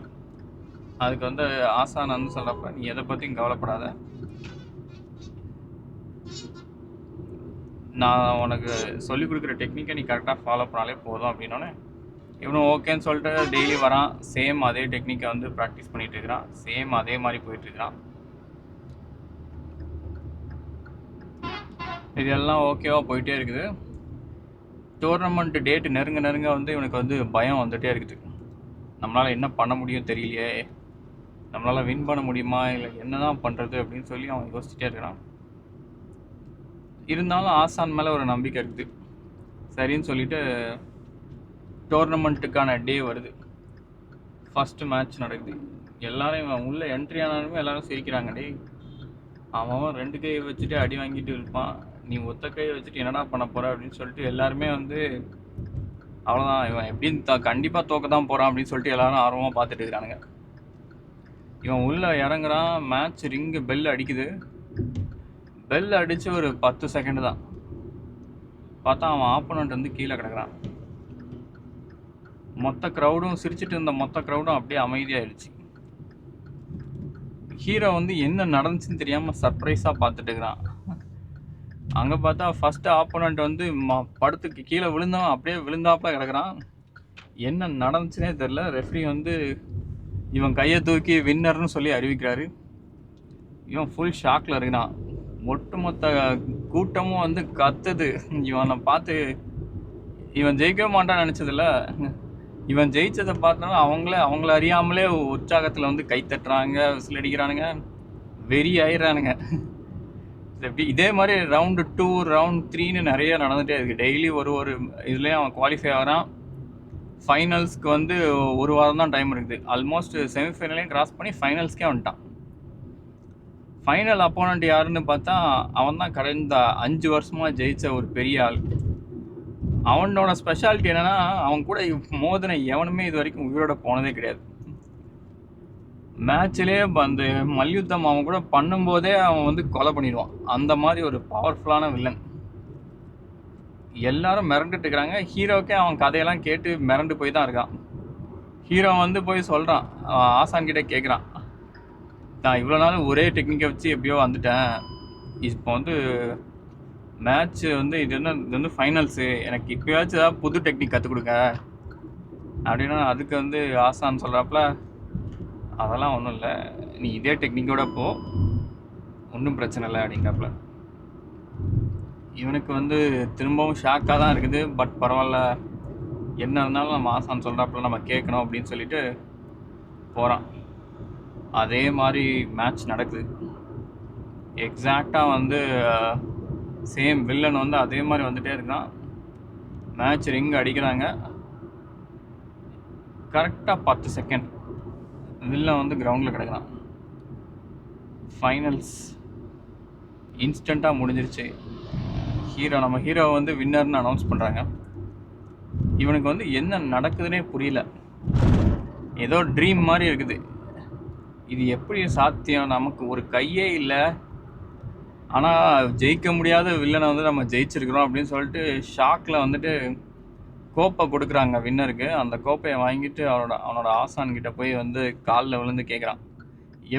அதுக்கு வந்து ஆசான் வந்து சொல்கிறப்ப, நீ எதை பற்றியும் கவலைப்படாத, நான் உனக்கு சொல்லிக் கொடுக்குற டெக்னிக்கை நீ கரெக்டாக ஃபாலோ பண்ணாலே போதும் அப்படின்னோடனே இவனும் ஓகேன்னு சொல்லிட்டு டெய்லி வரான். சேம் அதே டெக்னிக்கை வந்து ப்ராக்டிஸ் பண்ணிகிட்டு இருக்கிறான். சேம் அதே மாதிரி போயிட்டுருக்கிறான். இதெல்லாம் ஓகேவாக போயிட்டே இருக்குது. டோர்னமெண்ட் டேட்டு நெருங்க வந்து இவனுக்கு வந்து பயம் வந்துகிட்டே இருக்குது. நம்மளால் என்ன பண்ண முடியும் தெரியலையே, நம்மளால் வின் பண்ண முடியுமா இல்லை என்ன தான் பண்ணுறது அப்படின்னு சொல்லி அவன் யோசிச்சுட்டே இருக்கிறான். இருந்தாலும் ஆசான் மேலே ஒரு நம்பிக்கை இருக்குது. சரின்னு சொல்லிட்டு டோர்னமெண்ட்டுக்கான டே வருது. ஃபஸ்ட்டு மேட்ச் நடக்குது. எல்லோரும் இவன் உள்ளே என்ட்ரி ஆனாலுமே எல்லோரும் சிரிக்கிறாங்க. டே அவன் 2 கையை வச்சுட்டு அடி வாங்கிட்டு இருப்பான், நீ ஒத்த கையை வச்சுட்டு என்னடா பண்ண போகிற அப்படின்னு சொல்லிட்டு எல்லாருமே வந்து அவ்வளோதான், இவன் எப்படின்னு கண்டிப்பாக தோக்க தான் போகிறான் அப்படின்னு சொல்லிட்டு எல்லோரும் ஆர்வமாக பார்த்துட்டு இருக்கிறானுங்க. இவன் உள்ளே இறங்குறான். மேட்ச் ரிங்கு பெல் அடிக்குது. பெல் அடித்து ஒரு 10 செகண்டு தான் பார்த்தா அவன் ஆப்போனண்ட் வந்து கீழே கிடக்குறான். மொத்த க்ரௌடும் சிரிச்சிட்டு இருந்த மொத்த க்ரௌடும் அப்படியே அமைதியாகிடுச்சு. ஹீரோ வந்து என்ன நடந்துச்சுன்னு தெரியாமல் சர்ப்ரைஸாக பார்த்துட்டு இருக்கிறான். அங்கே பார்த்தா ஃபஸ்ட்டு ஆப்போனண்ட் வந்து படுத்துக்கு கீழே விழுந்தவன் அப்படியே விழுந்தாப்புல கிடக்குறான். என்ன நடந்துச்சுன்னே தெரில. ரெஃப்ரி வந்து இவன் கையை தூக்கி வின்னர்னு சொல்லி அறிவிக்கிறாரு. இவன் ஃபுல் ஷாக்கில் இருக்கிறான். ஒட்டுமொத்த கூட்டமும் வந்து கத்துது. இவனை பார்த்து இவன் ஜெயிக்கவே மாட்டான்னு நினச்சதில்ல, இவன் ஜெயிச்சதை பார்த்தோன்னா அவங்கள அறியாமலே உற்சாகத்தில் வந்து கை தட்டுறாங்க, விசில் அடிக்கிறானுங்க, வெறி ஆயிடுறானுங்க. இதே மாதிரி ரவுண்டு 2 ரவுண்ட் 3ன்னு நிறைய நடந்துகிட்டே இருக்குது. டெய்லி ஒரு இதுலேயும் அவன் குவாலிஃபை ஆகிறான். ஃபைனல்ஸ்க்கு வந்து ஒரு வாரம் தான் டைம் இருக்குது. ஆல்மோஸ்ட் செமிஃபைனலையும் கிராஸ் பண்ணி ஃபைனல்ஸ்க்கே வந்துட்டான். ஃபைனல் அப்போனண்ட் யாருன்னு பார்த்தா அவன் தான் கடந்த 5 வருஷமாக ஜெயித்த ஒரு பெரிய ஆள். அவனோட ஸ்பெஷாலிட்டி என்னென்னா, அவன் கூட மோதின எவனுமே இது வரைக்கும் உயிரோட போனதே கிடையாது. மேட்ச்லேயே அந்த மல்யுத்தம் அவன் கூட பண்ணும்போதே அவன் வந்து கொலை பண்ணிடுவான். அந்த மாதிரி ஒரு பவர்ஃபுல்லான வில்லன். எல்லாரும் மிரண்டுட்டு இருக்கிறாங்க. ஹீரோக்கே அவன் கதையெல்லாம் கேட்டு மிரண்டு போய் தான் இருக்கான். ஹீரோ வந்து போய் சொல்கிறான், ஆசான் கிட்டே கேட்குறான், நான் இவ்வளோ நாள் ஒரே டெக்னிக்கை வச்சு எப்படியோ வந்துட்டேன், இப்போ வந்து மேட்ச்சு வந்து இது வந்து ஃபைனல்ஸு, எனக்கு இப்போயாச்சும் ஏதாவது புது டெக்னிக் கற்றுக் கொடுங்க அப்படின்னா, அதுக்கு வந்து ஆசான் சொல்கிறாப்புல, அதெல்லாம் ஒன்றும் இல்லை, நீ இதே டெக்னிக்கோட போ, ஒன்றும் பிரச்சனை இல்லை அப்படிங்கிறாப்புல. இவனுக்கு வந்து திரும்பவும் ஷாக்காக தான் இருக்குது. பட் பரவாயில்ல, என்ன இருந்தாலும் நம்ம ஆசான் சொல்கிறாப்புல நம்ம கேட்கணும் அப்படின்னு சொல்லிட்டு போகிறான். அதே மாதிரி மேட்ச் நடக்குது. எக்ஸாக்டாக வந்து சேம் வில்லன் வந்து அதே மாதிரி வந்துகிட்டே இருக்கான். மேட்ச் ரிங் அடிக்கிறாங்க. கரெக்டாக 10 செகண்ட் வில்லன் வந்து கிரவுண்டில் கிடக்குறான். ஃபைனல்ஸ் இன்ஸ்டண்ட்டாக முடிஞ்சிருச்சு. நம்ம ஹீரோ வந்து வின்னர்னு அனௌன்ஸ் பண்ணுறாங்க. இவனுக்கு வந்து என்ன நடக்குதுன்னே புரியல. ஏதோ ட்ரீம் மாதிரி இருக்குது. இது எப்படி சாத்தியம், நமக்கு ஒரு கையே இல்லை, ஆனால் ஜெயிக்க முடியாத வில்லனை வந்து நம்ம ஜெயிச்சிருக்கிறோம் அப்படின்னு சொல்லிட்டு ஷாக்கில் வந்துட்டு கோப்பை கொடுக்குறாங்க வின்னருக்கு. அந்த கோப்பையை வாங்கிட்டு அவனோட ஆசான்கிட்ட போய் வந்து காலில் விழுந்து கேட்குறான்,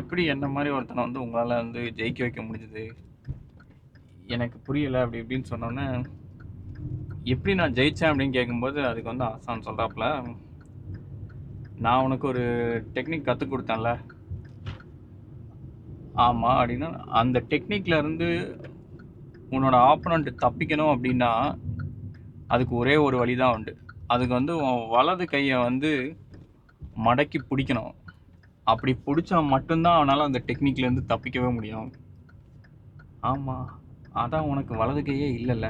எப்படி என்ன மாதிரி ஒருத்தனை வந்து உங்களால் வந்து ஜெயிக்க வைக்க முடிஞ்சுது, எனக்கு புரியலை அப்படி இப்படின்னு சொன்னோன்னே, எப்படி நான் ஜெயித்தேன் அப்படின்னு கேட்கும்போது அதுக்கு வந்து ஆசான் சொல்கிறாப்புல, நான் உனக்கு ஒரு டெக்னிக் கற்றுக் கொடுத்தேன்ல, ஆமாம் அப்படின்னா, அந்த டெக்னிக்கில் இருந்து உன்னோட ஆப்போனண்ட் தப்பிக்கணும் அப்படின்னா அதுக்கு ஒரே ஒரு வழி தான் உண்டு. அதுக்கு வந்து உன் வலது கையை வந்து மடக்கி பிடிக்கணும். அப்படி பிடிச்சா மட்டும்தான் அவனால் அந்த டெக்னிக்லேருந்து தப்பிக்கவே முடியும். ஆமாம், அதான் உனக்கு வலது கையே இல்லைல்ல,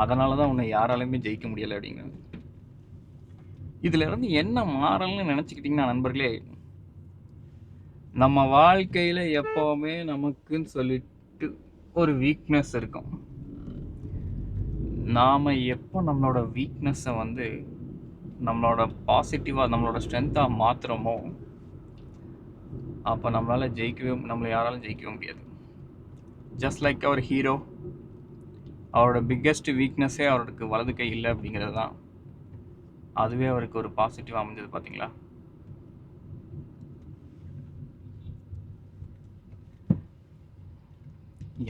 அதனால தான் உன்னை யாராலையுமே ஜெயிக்க முடியலை அப்படிங்க. இதிலேருந்து என்ன மாறல்னு நினச்சிக்கிட்டிங்கன்னா நண்பர்களே, நம்ம வாழ்க்கையில் எப்போவுமே நமக்குன்னு சொல்லிட்டு ஒரு வீக்னஸ் இருக்கும். நாம் எப்போ நம்மளோட வீக்னஸை வந்து நம்மளோட பாசிட்டிவாக நம்மளோட ஸ்ட்ரென்த்தாக மாற்றுறோமோ அப்போ நம்மளை யாராலும் ஜெயிக்கவே முடியாது. ஜஸ்ட் லைக் அவர் ஹீரோ, அவரோட பிக்கெஸ்ட் வீக்னஸே அவருக்கு வலது கை இல்லை அப்படிங்கிறது தான். அதுவே அவருக்கு ஒரு பாசிட்டிவாக அமைஞ்சது பார்த்தீங்களா.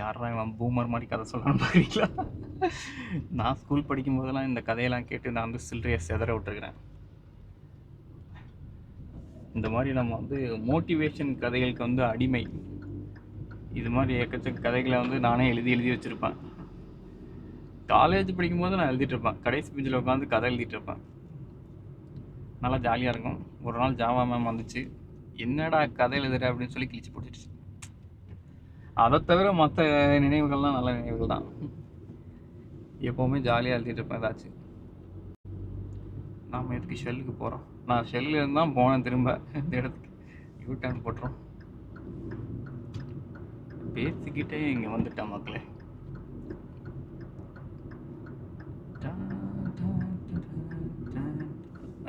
யாரா இவன் பூமர் மாதிரி கதை சொல்லணும்னு பார்க்குறீங்களா? நான் ஸ்கூல் படிக்கும் போதெல்லாம் இந்த கதையெல்லாம் கேட்டு நான் வந்து சில்லறையை செதற விட்டுருக்கிறேன். இந்த மாதிரி நம்ம வந்து மோட்டிவேஷன் கதைகளுக்கு வந்து அடிமை. இது மாதிரி எக்கச்சக்க கதைகளை வந்து நானே எழுதி வச்சுருப்பேன். காலேஜ் படிக்கும்போது நான் எழுதிட்டு இருப்பேன். கடைசி பெஞ்சில் உட்காந்து கதை எழுதிட்டு இருப்பேன். நல்லா ஜாலியாக இருக்கும். ஒரு நாள் ஜாவா மேம் வந்துச்சு, என்னடா கதை எழுதுற அப்படின்னு சொல்லி கிழிச்சு பிடிச்சிடுச்சு. அதை தவிர மற்ற நினைவுகள்லாம் நல்ல நினைவுகள் தான். எப்போவுமே ஜாலியாக எழுதிட்டு இருப்பேன். ஏதாச்சும் நாம் எதுக்கு ஷெல்லுக்கு போகிறோம், நான் ஷெல்லில் இருந்து தான் போனேன் திரும்ப இந்த இடத்துக்கு. யூ-டர்ன் போட்டுறோம். பேசிக்கிட்டே இங்கே வந்துட்டேன் மக்களே.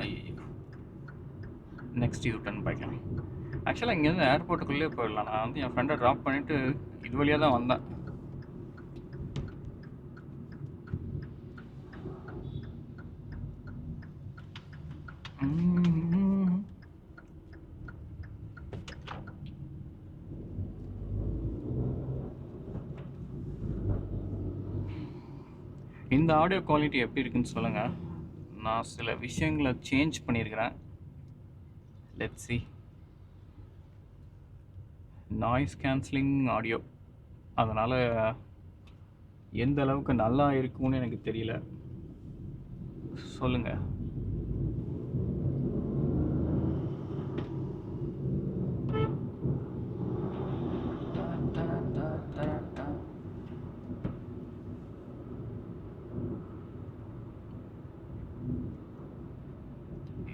ஐயோ, நெக்ஸ்ட் யூ-டர்ன் பார்க்கலாம். ஆக்சுவலாக இங்கேருந்து ஏர்போர்ட்டுக்குள்ளே போயிடலாம். நான் வந்து என் ஃப்ரெண்டை ட்ராப் பண்ணிவிட்டு இது வழியாக தான் வந்தேன். இந்த ஆடியோ குவாலிட்டி எப்படி இருக்குன்னு சொல்லுங்கள். நான் சில விஷயங்களை சேஞ்ச் பண்ணியிருக்கிறேன். Let's see. Noise cancelling audio, அதனால் எந்த அளவுக்கு நல்லா இருக்கும்னு எனக்கு தெரியல. சொல்லுங்க.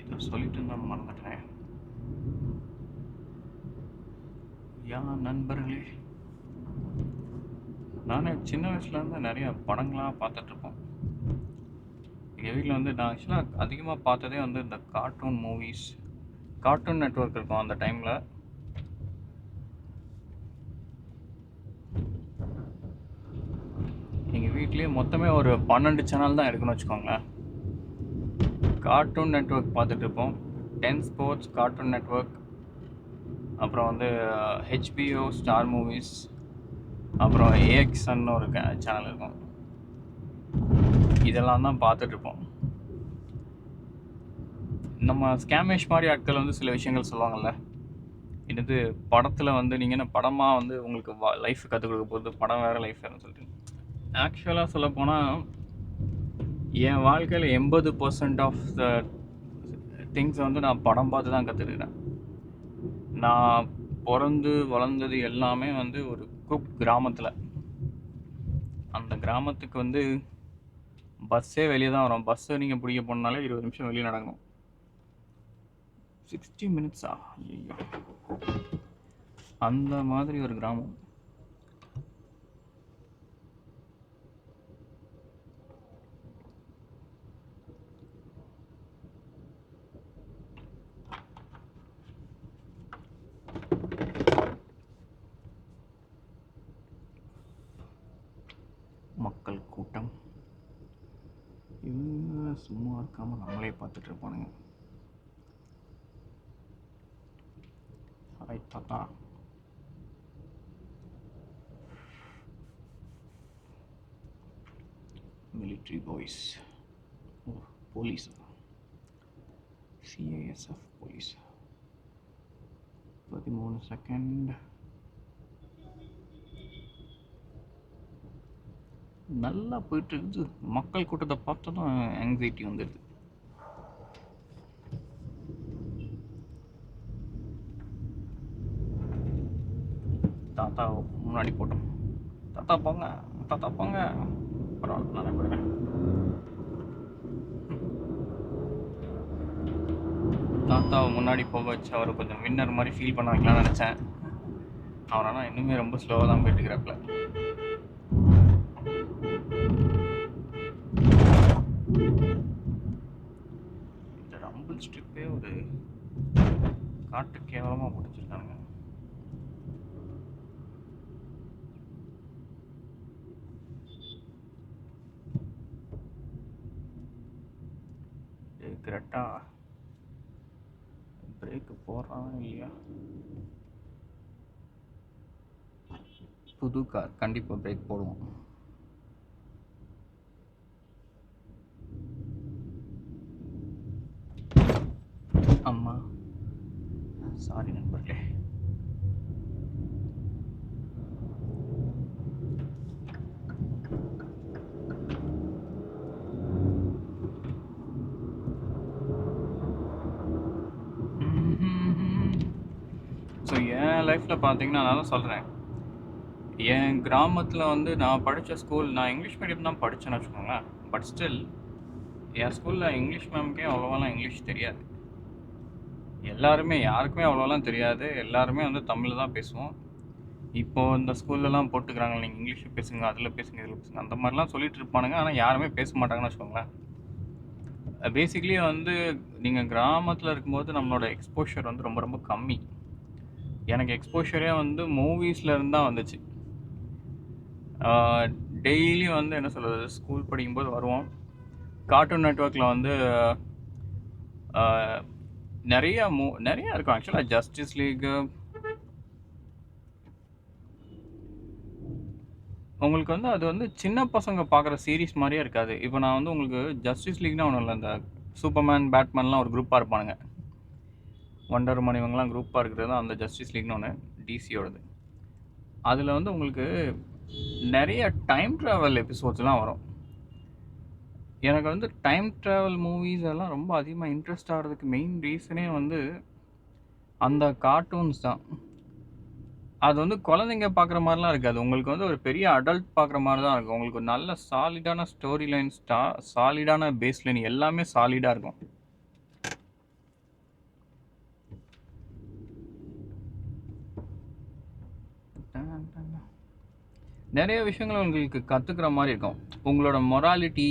ஏதோ சொல்லிட்டு இருந்தா மறந்துட்டேன். நண்பர்களே, நானே சின்ன வயசுலேருந்து நிறைய படங்களாக பார்த்துட்ருப்போம். எங்கள் வீட்டில் வந்து நான் ஆக்சுவலாக அதிகமாக பார்த்ததே வந்து இந்த கார்ட்டூன் மூவிஸ், கார்ட்டூன் நெட்வொர்க் இருக்கும் அந்த டைமில். எங்கள் வீட்லேயே மொத்தமே ஒரு 12 சேனல் தான் இருக்குன்னு வச்சுக்கோங்களேன். கார்ட்டூன் நெட்வொர்க் பார்த்துட்டு இருப்போம். 10 ஸ்போர்ட்ஸ், கார்ட்டூன் நெட்வொர்க், அப்புறம் வந்து ஹெச்பிஓ, ஸ்டார் மூவிஸ், அப்புறம் ஏஎக்ஸ்ன்னு ஒரு சேனல் இருக்கும். இதெல்லாம் தான் பார்த்துட்ருப்போம். நம்ம ஸ்கேமேஷ் மாதிரி ஆட்கள் வந்து சில விஷயங்கள் சொல்லுவாங்கள்ல, இது படத்தில் வந்து நீங்கள் என்ன படமாக வந்து உங்களுக்கு லைஃப் கற்றுக் கொடுக்க போகுது, படம் வேறு லைஃப் வேறுன்னு சொல்லிட்டு. ஆக்சுவலாக சொல்லப்போனால் என் வாழ்க்கையில் 80% ஆஃப் த திங்ஸ் வந்து நான் படம் பார்த்து தான் கற்றுக்கிறேன். நான் பிறந்து வளர்ந்தது எல்லாமே வந்து ஒரு கிராமத்தில். அந்த கிராமத்துக்கு வந்து பஸ்ஸே வெளியே தான் வரும். பஸ்ஸை நீங்கள் பிடிக்க போனாலே 20 நிமிஷம் வெளியே நடக்கணும். 60 மினிட்ஸா? ஐயோ, அந்த மாதிரி ஒரு கிராமம். மக்கள் கூட்டம். இவங்க சும்மா இருக்காமல் நம்மளே பார்த்துட்டு இருப்பானுங்க. ஹாய் தாத்தா. Military boys. Oh, police. CISF police. 13 second. நல்லா போயிட்டு இருக்குது. மக்கள் கூட்டத்தை பார்த்ததும் ஆங்ஸைட்டி வந்துடுது. தாத்தா முன்னாடி போட்டோம். தாத்தா போங்க, தாத்தா போங்க. பரவாயில்ல, நானே போயிடுறேன். தாத்தாவை முன்னாடி போக வச்சு அவர் கொஞ்சம் வின்னர் மாதிரி ஃபீல் பண்ண வைக்கலாம்னு நினச்சேன். அவர் ஆனால் இன்னுமே ரொம்ப ஸ்லோவாக தான் போயிட்டு இருக்கிறாப்புல. இந்த ரம்பிள் ஸ்ட்ரிப்பே ஒரு காட்டு கேவலமாக முடிச்சிருக்காங்க. கரெக்டா பிரேக் போடுறான் இல்லையா? புது கார் கண்டிப்பாக பிரேக் போடுவோம். அம்மா சாரி நண்பர்களே. ஸோ என் லைஃப்பில் பார்த்தீங்கன்னா நான் தான் சொல்கிறேன், என் கிராமத்தில் வந்து நான் படித்த ஸ்கூல், நான் இங்கிலீஷ் மீடியம் தான் படித்தேன்னு வச்சுக்கோங்களேன். பட் ஸ்டில் என் ஸ்கூலில் இங்கிலீஷ் மேம்க்கே அவ்வளோவாலாம் இங்கிலீஷ் தெரியாது. எல்லாருமே, யாருக்குமே அவ்வளோலாம் தெரியாது. எல்லாருமே வந்து தமிழில் தான் பேசுவோம். இப்போது இந்த ஸ்கூல்லலாம் போட்டுக்கிறாங்க, நீங்கள் இங்கிலீஷில் பேசுங்க, அதில் பேசுங்க, இதில் பேசுங்க, அந்த மாதிரிலாம் சொல்லிட்டு இருப்பானுங்க. ஆனால் யாருமே பேச மாட்டாங்கன்னு வச்சுக்கோங்களேன். பேசிக்லி வந்து நீங்கள் கிராமத்தில் இருக்கும்போது நம்மளோட எக்ஸ்போஷர் வந்து ரொம்ப ரொம்ப கம்மி. எனக்கு எக்ஸ்போஷரே வந்து மூவிஸில் இருந்து தான் வந்துச்சு. டெய்லி வந்து என்ன சொல்கிறது, ஸ்கூல் படிக்கும்போது வருவோம். கார்ட்டூன் நெட்வொர்க்கில் வந்து நிறையா இருக்கும். ஆக்சுவலாக ஜஸ்டிஸ் லீக்கு, உங்களுக்கு வந்து அது வந்து சின்ன பசங்க பார்க்குற சீரீஸ் மாதிரியே இருக்காது. இப்போ நான் வந்து உங்களுக்கு ஜஸ்டிஸ் லீக்னா ஒன்றும் இல்லை, இந்த சூப்பர்மேன், பேட்மேன்லாம் ஒரு குரூப்பாக இருப்பானுங்க. வண்டர் உமன் இவங்கெல்லாம் குரூப்பாக இருக்கிறது தான் அந்த ஜஸ்டிஸ் லீக்னு ஒன்று, டிசியோடது. அதில் வந்து உங்களுக்கு நிறைய டைம் ட்ராவல் எபிசோட்ஸ்லாம் வரும். எனக்கு வந்து டைம் ட்ராவல் மூவிஸ் எல்லாம் ரொம்ப அதிகமாக இன்ட்ரெஸ்ட் ஆகிறதுக்கு மெயின் ரீசனே வந்து அந்த கார்ட்டூன்ஸ் தான். அது வந்து குழந்தைங்க பார்க்குற மாதிரிலாம் இருக்காது. உங்களுக்கு வந்து ஒரு பெரிய அடல்ட் பார்க்குற மாதிரி தான் இருக்கும். உங்களுக்கு ஒரு நல்ல சாலிடான ஸ்டோரி லைன், சாலிடான பேஸ் லைன் எல்லாமே சாலிடாக இருக்கும். நிறைய விஷயங்கள் உங்களுக்கு கற்றுக்கிற மாதிரி இருக்கும். உங்களோட மொராலிட்டி,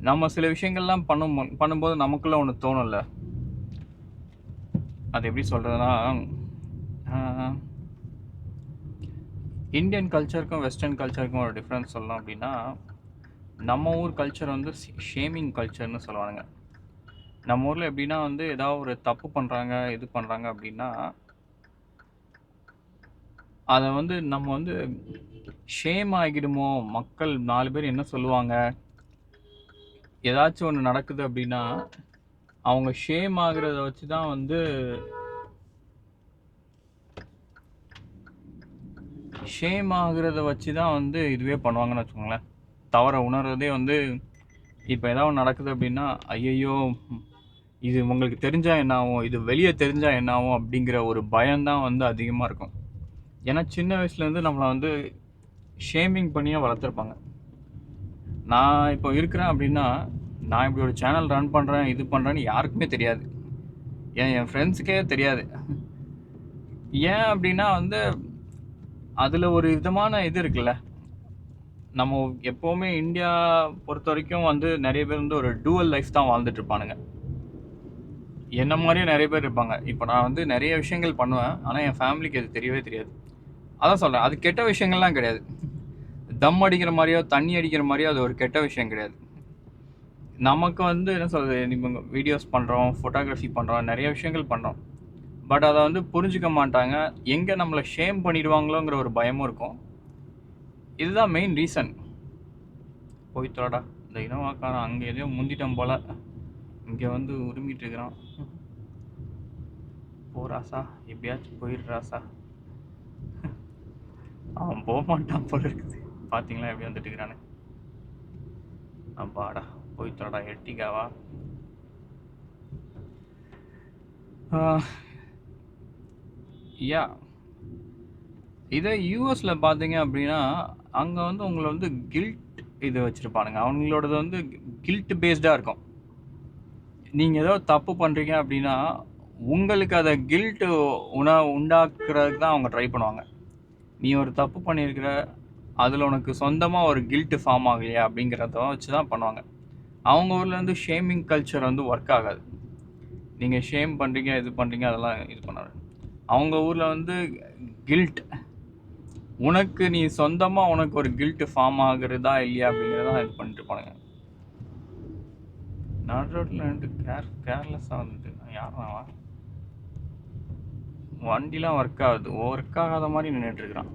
நம்ம சில விஷயங்கள்லாம் பண்ணும்போது நமக்குள்ள ஒன்று தோணும்ல, அது எப்படி சொல்கிறதுனா, இந்தியன் கல்ச்சருக்கும் வெஸ்டர்ன் கல்ச்சருக்கும் ஒரு டிஃப்ரென்ஸ் சொல்லலாம் அப்படின்னா, நம்ம ஊர் கல்ச்சர் வந்து ஷேமிங் கல்ச்சர்னு சொல்லுவாங்க. நம்ம ஊரில் எப்படின்னா வந்து ஏதாவது ஒரு தப்பு பண்ணுறாங்க இது பண்ணுறாங்க அப்படின்னா, அதை வந்து நம்ம வந்து ஷேம் ஆகிடுமோ, மக்கள் 4 பேர் என்ன சொல்லுவாங்க, ஏதாச்சும் ஒன்று நடக்குது அப்படின்னா அவங்க ஷேம் ஆகுறத வச்சு தான் வந்து இதுவே பண்ணுவாங்கன்னு வச்சுக்கோங்களேன். தவற உணர்றதே வந்து இப்போ ஏதாவது நடக்குது அப்படின்னா, ஐயையோ இது உங்களுக்கு தெரிஞ்சா என்ன ஆகும், இது வெளியே தெரிஞ்சா என்ன ஆகும் அப்படிங்கிற ஒரு பயம்தான் வந்து அதிகமாக இருக்கும். ஏன்னா சின்ன வயசுலேருந்து நம்மளை வந்து ஷேமிங் பண்ணியே வளர்த்துருப்பாங்க. நான் இப்போ இருக்கிறேன் அப்படின்னா, நான் இப்படி ஒரு சேனல் ரன் பண்ணுறேன் இது பண்ணுறேன்னு யாருக்குமே தெரியாது. என் ஃப்ரெண்ட்ஸுக்கே தெரியாது. ஏன் அப்படின்னா வந்து அதில் ஒரு விதமான இது இருக்குல்ல, நம்ம எப்போவுமே இந்தியா பொறுத்த வரைக்கும் வந்து நிறைய பேர் வந்து ஒரு டூவல் லைஃப் தான் வாழ்ந்துட்டு இருப்பானுங்க. என்ன மாதிரியும் நிறைய பேர் இருப்பாங்க. இப்போ நான் வந்து நிறைய விஷயங்கள் பண்ணுவேன், ஆனால் என் ஃபேமிலிக்கு அது தெரியவே தெரியாது. அதான் சொல்கிறேன், அது கெட்ட விஷயங்கள்லாம் கிடையாது. தம் அடிக்கிற மாதிரியோ தண்ணி அடிக்கிற மாதிரியோ அது ஒரு கெட்ட விஷயம் கிடையாது. நமக்கு வந்து என்ன சொல்கிறது, இப்போ வீடியோஸ் பண்ணுறோம், ஃபோட்டோகிராஃபி பண்ணுறோம், நிறைய விஷயங்கள் பண்ணுறோம். பட் அதை வந்து புரிஞ்சிக்க மாட்டாங்க. எங்கே நம்மளை ஷேம் பண்ணிடுவாங்களோங்கிற ஒரு பயமும் இருக்கும். இதுதான் மெயின் ரீசன். போய்த்தோடா, இந்த இனவாக்காரன் அங்கே எதையோ முந்திட்டோம் போல், இங்கே வந்து உரிமிட்டு இருக்கிறான். போராசா, எப்படியாச்சும் போயிடுறாசா. அவன் போக மாட்டான் போல இருக்குது. பார்த்தீங்களா எப்படி வந்துட்டு இருக்கிறானு. அப்பாடா, போய்த்தோடா எட்டிக்காவா. யா, இதே யூஎஸில் பார்த்தீங்க அப்படின்னா, அங்கே வந்து உங்களை வந்து கில்ட் இது வச்சுருப்பானுங்க. அவங்களோடது வந்து கில்ட் பேஸ்டாக இருக்கும். நீங்கள் ஏதோ தப்பு பண்ணுறீங்க அப்படின்னா உங்களுக்கு அதை கில்ட்டு உண்டாக்குறதுக்கு தான் அவங்க ட்ரை பண்ணுவாங்க. நீ ஒரு தப்பு பண்ணியிருக்கிற, அதில் உனக்கு சொந்தமாக ஒரு கில்ட்டு ஃபார்ம் ஆகலையா அப்படிங்கிறத வச்சு தான் பண்ணுவாங்க. அவங்க ஊரில் வந்து ஷேமிங் கல்ச்சர் வந்து ஒர்க் ஆகாது. நீங்கள் ஷேம் பண்ணுறீங்க இது பண்ணுறீங்க அதெல்லாம் இது பண்ணாது. அவங்க ஊரில் வந்து கில்ட், உனக்கு நீ சொந்தமாக உனக்கு ஒரு கில்ட்டு ஃபார்ம் ஆகுறதா இல்லையா அப்படிங்கிறதான் இது பண்ணிட்டு இருப்பானுங்க. நடு ரோட்டில் வந்துட்டு கேர்லெஸ்ஸாக வந்துட்டு யாரும் வண்டிலாம் ஒர்க் ஆகாத மாதிரி நின்றுட்டு இருக்கிறான்.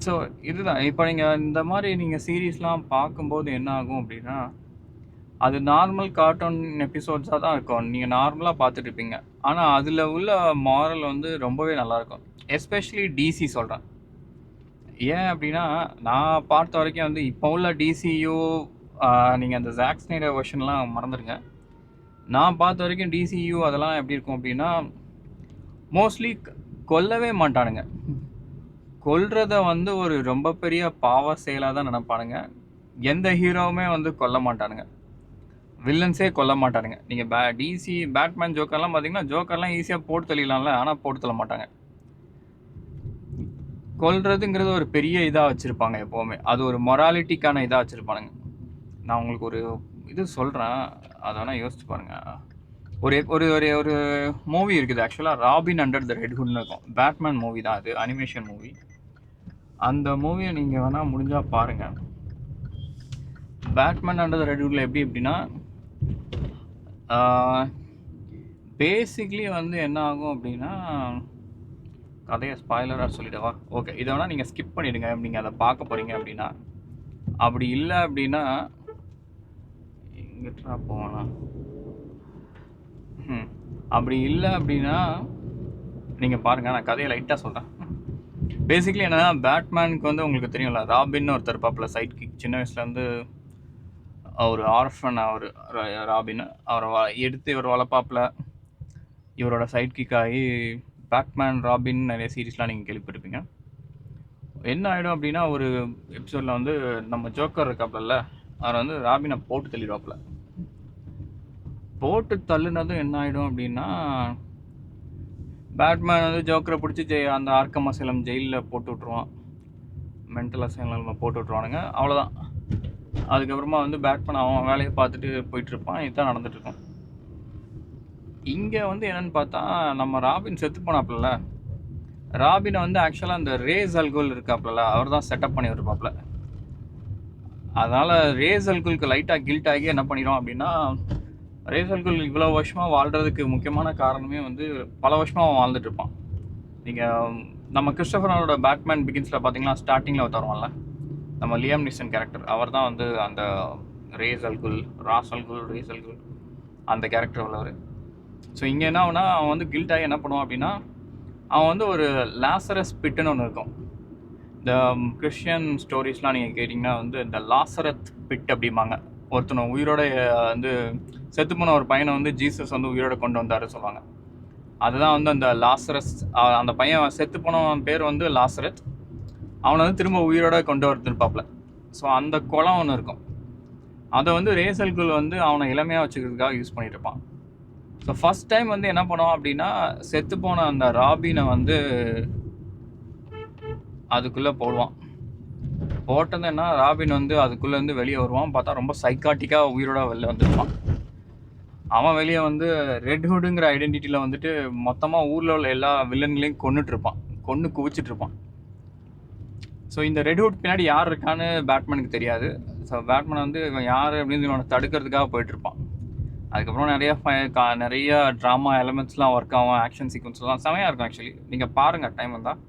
ஸோ இதுதான், இப்போ நீங்கள் இந்த மாதிரி நீங்கள் சீரீஸ்லாம் பார்க்கும்போது என்ன ஆகும் அப்படின்னா, அது நார்மல் கார்ட்டூன் எபிசோட்ஸாக தான் இருக்கும். நீங்கள் நார்மலாக பார்த்துட்டு இருப்பீங்க. ஆனால் அதில் உள்ள மாரல் வந்து ரொம்பவே நல்லாயிருக்கும். எஸ்பெஷலி டிசி சொல்கிறேன். ஏன் அப்படின்னா, நான் பார்த்த வரைக்கும் வந்து இப்போ உள்ள டிசியோ, நீங்கள் அந்த ஜாக் ஸ்னைடர் வெர்ஷன்லாம் மறந்துடுங்க. நான் பார்த்த வரைக்கும் டிசியு அதெல்லாம் எப்படி இருக்கும் அப்படின்னா, மோஸ்ட்லி கொல்லவே மாட்டானுங்க. கொல்றத வந்து ஒரு ரொம்ப பெரிய பாவ செயலாக தான் நினைப்பானுங்க. எந்த ஹீரோவுமே வந்து கொல்ல மாட்டானுங்க, வில்லன்ஸே கொல்ல மாட்டானுங்க. நீங்கள் டிசி பேட்மேன் ஜோக்கர்லாம் பார்த்தீங்கன்னா, ஜோக்கர்லாம் ஈஸியாக போட்டு தள்ளிடலாம்ல, ஆனால் போட்டு தள்ள மாட்டாங்க. கொல்றதுங்கிறது ஒரு பெரிய இதாக வச்சுருப்பாங்க எப்போவுமே. அது ஒரு மொராலிட்டிக்கான இதாக வச்சுருப்பானுங்க. நான் உங்களுக்கு ஒரு இது சொல்கிறேன், அதை வேணால் யோசிச்சு பாருங்கள். ஒரு ஒரு ஒரு ஒரு மூவி இருக்குது ஆக்சுவலாக, ராபின் அண்டர் த ரெட் ஹுட்னு இருக்கும். பேட்மேன் மூவி தான் அது, அனிமேஷன் மூவி. அந்த மூவியை நீங்கள் வேணால் முடிஞ்சால் பாருங்கள். பேட்மேன் அண்டர் த ரெட் ஹுட்ல எப்படின்னா, பேசிக்லி வந்து என்ன ஆகும் அப்படின்னா, கதையை ஸ்பாய்லராக சொல்லிடவா? ஓகே, இதை வேணால் நீங்கள் ஸ்கிப் பண்ணிவிடுங்க நீங்கள் அதை பார்க்க போகிறீங்க அப்படின்னா. அப்படி இல்லை அப்படின்னா எங்கிட்டா போவேண்ணா, அப்படி இல்லை அப்படின்னா நீங்கள் பாருங்கள், நான் கதையை லைட்டாக சொல்கிறேன். பேசிக்கலி என்னன்னா, பேட்மேனுக்கு வந்து உங்களுக்கு தெரியும்ல, ராபின்னு ஒருத்தர் பாப்பில் சைட் கிக். சின்ன வயசுலேருந்து ஒரு ஆர்ஃபன் அவர் ராபின். அவரை எடுத்து இவர் வளர்ப்பாப்பில். இவரோட சைட் கிக் ஆகி பேட்மேன் ராபின் நிறைய சீரீஸ்லாம் நீங்கள் கேள்விப்பட்டிருப்பீங்க. என்ன ஆகிடும் அப்படின்னா, ஒரு எபிசோடில் வந்து நம்ம ஜோக்கர் இருக்காப்புல, அவர் வந்து ராபினை போட்டு தள்ளிடுவாப்புல. போட்டு தள்ளுனதும் என்ன ஆகிடும் அப்படின்னா, பேட்மேன் வந்து ஜோக்கரை பிடிச்சி அந்த ஆர்க்கம் அசைலம் ஜெயிலில் போட்டு விட்ருவான். மென்டல் அசைலம் போட்டு விட்ருவானுங்க. அவ்வளோதான். அதுக்கப்புறமா வந்து பேட்மேன் அவன் வேலையை பார்த்துட்டு போயிட்டுருப்பான். இதுதான் நடந்துட்டுருக்கும். இங்கே வந்து என்னென்னு பார்த்தா, நம்ம ராபின் செத்து போனாப்புல, ராபினை வந்து ஆக்சுவலாக அந்த ரேஸ் அல்குல் இருக்காப்புல, அவர் தான் செட்டப் பண்ணி விட்டுருப்பாப்புல. அதனால் ரேஸ் அல்குலுக்கு லைட்டாக கில்ட் ஆகி என்ன பண்ணிடும் அப்படின்னா, ரேஸ் அல்குல் இவ்வளோ வருஷமாக வாழ்கிறதுக்கு முக்கியமான காரணமே வந்து பல வருஷமாக அவன் வாழ்ந்துட்டு இருப்பான். நீங்கள் நம்ம கிறிஸ்டோபரோட பேட்மேன் பிகின்ஸில் பார்த்தீங்கன்னா, ஸ்டார்டிங்கில் தருவான்ல, நம்ம லியாம் நீசன் கேரக்டர், அவர் தான் வந்து அந்த ரேஸ் அல்குல், ரேஸ் அல்குல் அந்த கேரக்டர் உள்ளவர். ஸோ இங்கே என்ன ஆகுனா, அவன் வந்து கில்ட் ஆகி என்ன பண்ணுவான் அப்படின்னா, அவன் வந்து ஒரு லாசரஸ் பிட்டுன்னு ஒன்று இருக்கும். இந்த கிறிஸ்டியன் ஸ்டோரிஸ்லாம் நீங்கள் கேட்டிங்கன்னா வந்து இந்த லாசரத் பிட் அப்படிம்பாங்க. ஒருத்தனை உயிரோட வந்து செத்து போன ஒரு பையனை வந்து ஜீசஸ் வந்து உயிரோட கொண்டு வந்தார் சொல்லுவாங்க. அதுதான் வந்து அந்த லாசரஸ். அந்த பையன் செத்து போனவன் பேர் வந்து லாசரத். அவனை வந்து திரும்ப உயிரோட கொண்டு வரதுப்பாப்புல. ஸோ அந்த குளம் ஒன்று இருக்கும். அதை வந்து ரேஸ் அல்குல் வந்து அவனை இளமையாக வச்சுக்கிறதுக்காக யூஸ் பண்ணிட்டு இருப்பான். ஸோ ஃபஸ்ட் டைம் வந்து என்ன பண்ணுவான் அப்படின்னா, செத்து போன அந்த ராபினை வந்து அதுக்குள்ளே போடுவான். போட்டது என்ன, ராபின் வந்து அதுக்குள்ளேருந்து வெளியே வருவான். பார்த்தா ரொம்ப சைக்காட்டிக்காக உயிரோட வெளில வந்துருப்பான். அவன் வெளியே வந்து ரெட் ஹுட்டுங்கிற ஐடென்டிட்டியில் வந்துட்டு மொத்தமாக ஊரில் உள்ள எல்லா வில்லன்களையும் கொண்டுட்ருப்பான், கொண்டு குவிச்சிட்ருப்பான். ஸோ இந்த ரெட் ஹுட் பின்னாடி யார் இருக்கான்னு பேட்மேனுக்கு தெரியாது. ஸோ பேட்மேன் வந்து இவன் யார் அப்படின்னு இவனை தடுக்கிறதுக்காக போயிட்டுருப்பான். அதுக்கப்புறம் நிறைய ட்ராமா எலமெண்ட்ஸ்லாம் ஒர்க் ஆகும். ஆக்ஷன் சீக்வன்ஸ்லாம் செமையாக இருக்கும். ஆக்சுவலி நீங்கள் பாருங்கள் டைம் வந்தால்.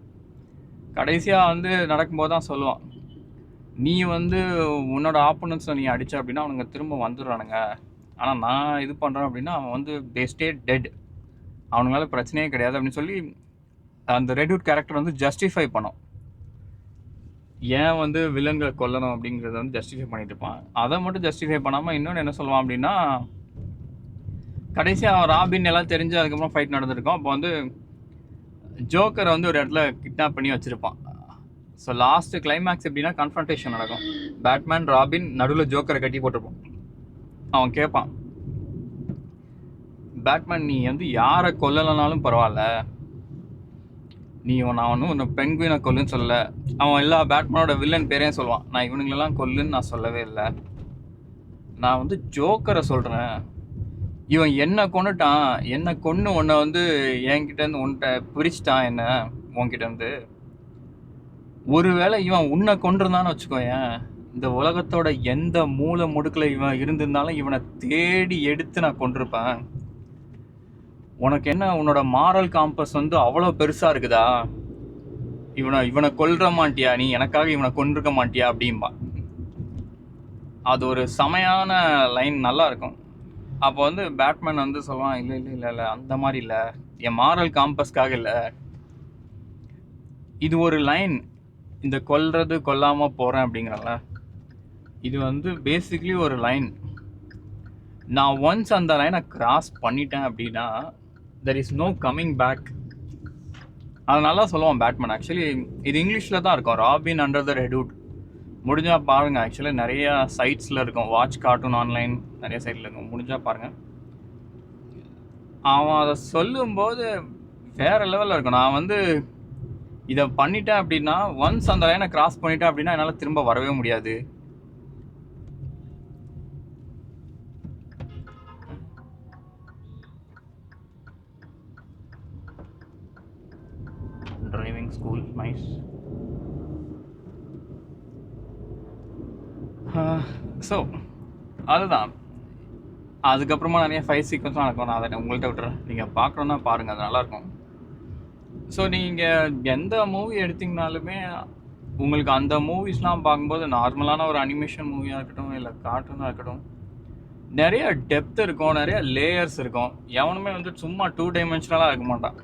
கடைசியாக வந்து நடக்கும்போது தான் சொல்லுவான், நீ வந்து உன்னோட ஆப்போனன்ஸை நீ அடித்த அப்படின்னா அவனுங்க திரும்ப வந்துடுறானுங்க. ஆனால் நான் இது பண்ணுறேன் அப்படின்னா அவன் வந்து தே ஸ்டே டெட், அவனுங்களால பிரச்சனையே கிடையாது அப்படின்னு சொல்லி அந்த ரெட்வுட் கேரக்டர் வந்து ஜஸ்டிஃபை பண்ணோம். ஏன் வந்து வில்லன்களை கொல்லணும் அப்படிங்கிறத வந்து ஜஸ்டிஃபை பண்ணிட்டு இருப்பான். அதை மட்டும் ஜஸ்டிஃபை பண்ணாமல் இன்னொன்று என்ன சொல்லுவான் அப்படின்னா, கடைசியாக அவன் ராபின் எல்லாம் தெரிஞ்சு அதுக்கப்புறம் ஃபைட் நடந்திருக்கும். அப்போ வந்து ஜோக்கரை வந்து ஒரு இடத்துல கிட்னாப் பண்ணி வச்சுருப்பான். ஸோ லாஸ்ட்டு கிளைமேக்ஸ் எப்படின்னா, கன்ஃபரன்டேஷன் நடக்கும். பேட்மேன் ராபின் நடுவில் ஜோக்கரை கட்டி போட்டிருப்பான். அவன் கேட்பான், பேட்மேன் நீ வந்து யாரை கொல்லலைனாலும் பரவாயில்ல, நான் ஒன்றும் உன்னை பென்குயினை கொல்லுன்னு சொல்லலை. அவன் எல்லா பேட்மேனோட வில்லன் பேரையும் சொல்லுவான். நான் இவனுங்களெல்லாம் கொல்லுன்னு நான் சொல்லவே இல்லை, நான் வந்து ஜோக்கரை சொல்கிறேன். இவன் என்னை கொண்டுட்டான், என்னை கொன்று உன்னை வந்து என்கிட்டேருந்து உன்கிட்ட பிரிச்சுட்டான் என்ன உன்கிட்டேருந்து. ஒருவேளை இவன் உன்னை கொண்டிருந்தான்னு வச்சுக்கோயேன், இந்த உலகத்தோட எந்த மூலை முடுக்கில் இவன் இருந்திருந்தாலும் இவனை தேடி எடுத்து நான் கொண்டிருப்பேன். உனக்கு என்ன, உன்னோட மாரல் காம்பஸ் வந்து அவ்வளோ பெருசாக இருக்குதா, இவனை கொல்ற மாட்டியா நீ, எனக்காக இவனை கொண்டிருக்க மாட்டியா அப்படின்பா. அது ஒரு செமையான லைன், நல்லா இருக்கும். அப்போ வந்து பேட்மேன் வந்து சொல்லுவான், இல்லை இல்லை இல்லை இல்லை அந்த மாதிரி இல்லை, என் மாரல் காம்பஸ்க்காக இல்லை, இது ஒரு லைன், இந்த கொல்றது கொல்லாமல் போகிறேன் அப்படிங்கிறல, இது வந்து பேசிக்லி ஒரு லைன். நான் ஒன்ஸ் அந்த லைனை கிராஸ் பண்ணிட்டேன் அப்படின்னா there is no coming back. அதனால சொல்லுவான் பேட்மேன். ஆக்சுவலி இது இங்கிலீஷில் தான் இருக்கும், Robin under the red hood. முடிஞ்சால் பாருங்கள். ஆக்சுவலி நிறைய சைட்ஸில் இருக்கும், வாட்ச் கார்ட்டூன் ஆன்லைன் நிறைய சைட்டில் இருக்கும், முடிஞ்சால் பாருங்கள். அவன் அதை சொல்லும்போது வேறு லெவலில் இருக்கும். நான் வந்து இதை பண்ணிட்டேன் அப்படின்னா, ஒன்ஸ் அந்த லைனை கிராஸ் பண்ணிட்டேன் அப்படின்னா என்னால் திரும்ப வரவே முடியாது. Driving school nice. ஸோ அதுதான். அதுக்கப்புறமா நிறைய ஃபைட் சீக்வன்ஸ்லாம் நடக்கும். நான் அதை உங்கள்கிட்ட விட்டுறேன், நீங்கள் பார்க்கணுன்னா பாருங்கள், அது நல்லாயிருக்கும். ஸோ நீங்கள் எந்த மூவி எடுத்திங்கனாலுமே உங்களுக்கு அந்த மூவிஸ்லாம் பார்க்கும்போது நார்மலான ஒரு அனிமேஷன் மூவியாக இருக்கட்டும் இல்லை கார்ட்டூனாக இருக்கட்டும், நிறைய டெப்த் இருக்கும், நிறைய லேயர்ஸ் இருக்கும். எவனுமே வந்து சும்மா 2 டைமென்ஷனலாக இருக்க மாட்டான்.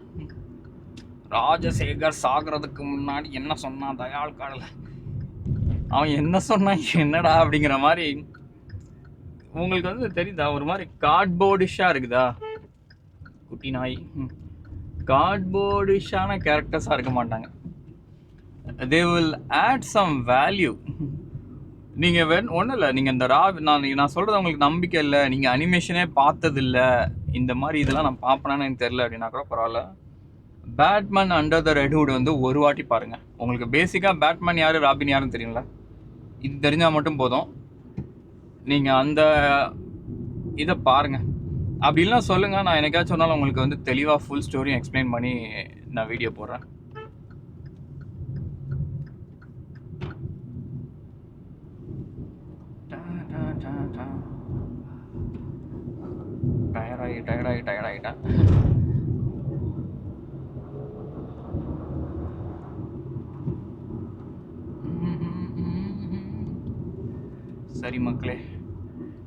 ராஜசேகர் சாகிறதுக்கு முன்னாடி என்ன சொன்னான் தயாள் கடலை, அவன் என்ன சொன்னான் என்னடா அப்படிங்கிற மாதிரி உங்களுக்கு வந்து தெரியுதா? ஒரு மாதிரி கார்ட்போர்டிஷாக இருக்குதா குட்டி நாய்? கார்ட்போர்டிஷான கேரக்டர்ஸாக இருக்க மாட்டாங்க. they will add some value. நீங்கள் ஒன்றும் இல்லை, நீங்கள் இந்த நான் சொல்கிறது உங்களுக்கு நம்பிக்கை இல்லை, நீங்கள் அனிமேஷனே பார்த்ததில்லை, இந்த மாதிரி இதெல்லாம் நான் பார்ப்பேனான்னு எனக்கு தெரில அப்படின்னா கூட பரவாயில்ல. Batman under the red hood வந்து ஒரு வாட்டி பாருங்கள். உங்களுக்கு பேசிக்காக பேட்மேன் யார், ராபின் யாருன்னு தெரியுங்களா? இது தெரிஞ்சால் மட்டும் போதும். நீங்கள் அந்த இதை பாருங்கள். அப்படி இல்லைனா சொல்லுங்கள், நான் எனக்காச்சும் சொன்னாலும் உங்களுக்கு வந்து தெளிவாக ஃபுல் ஸ்டோரியும் எக்ஸ்பிளைன் பண்ணி நான் வீடியோ போடுறேன். டயர்டாயிட்டேன். சரி மக்களே,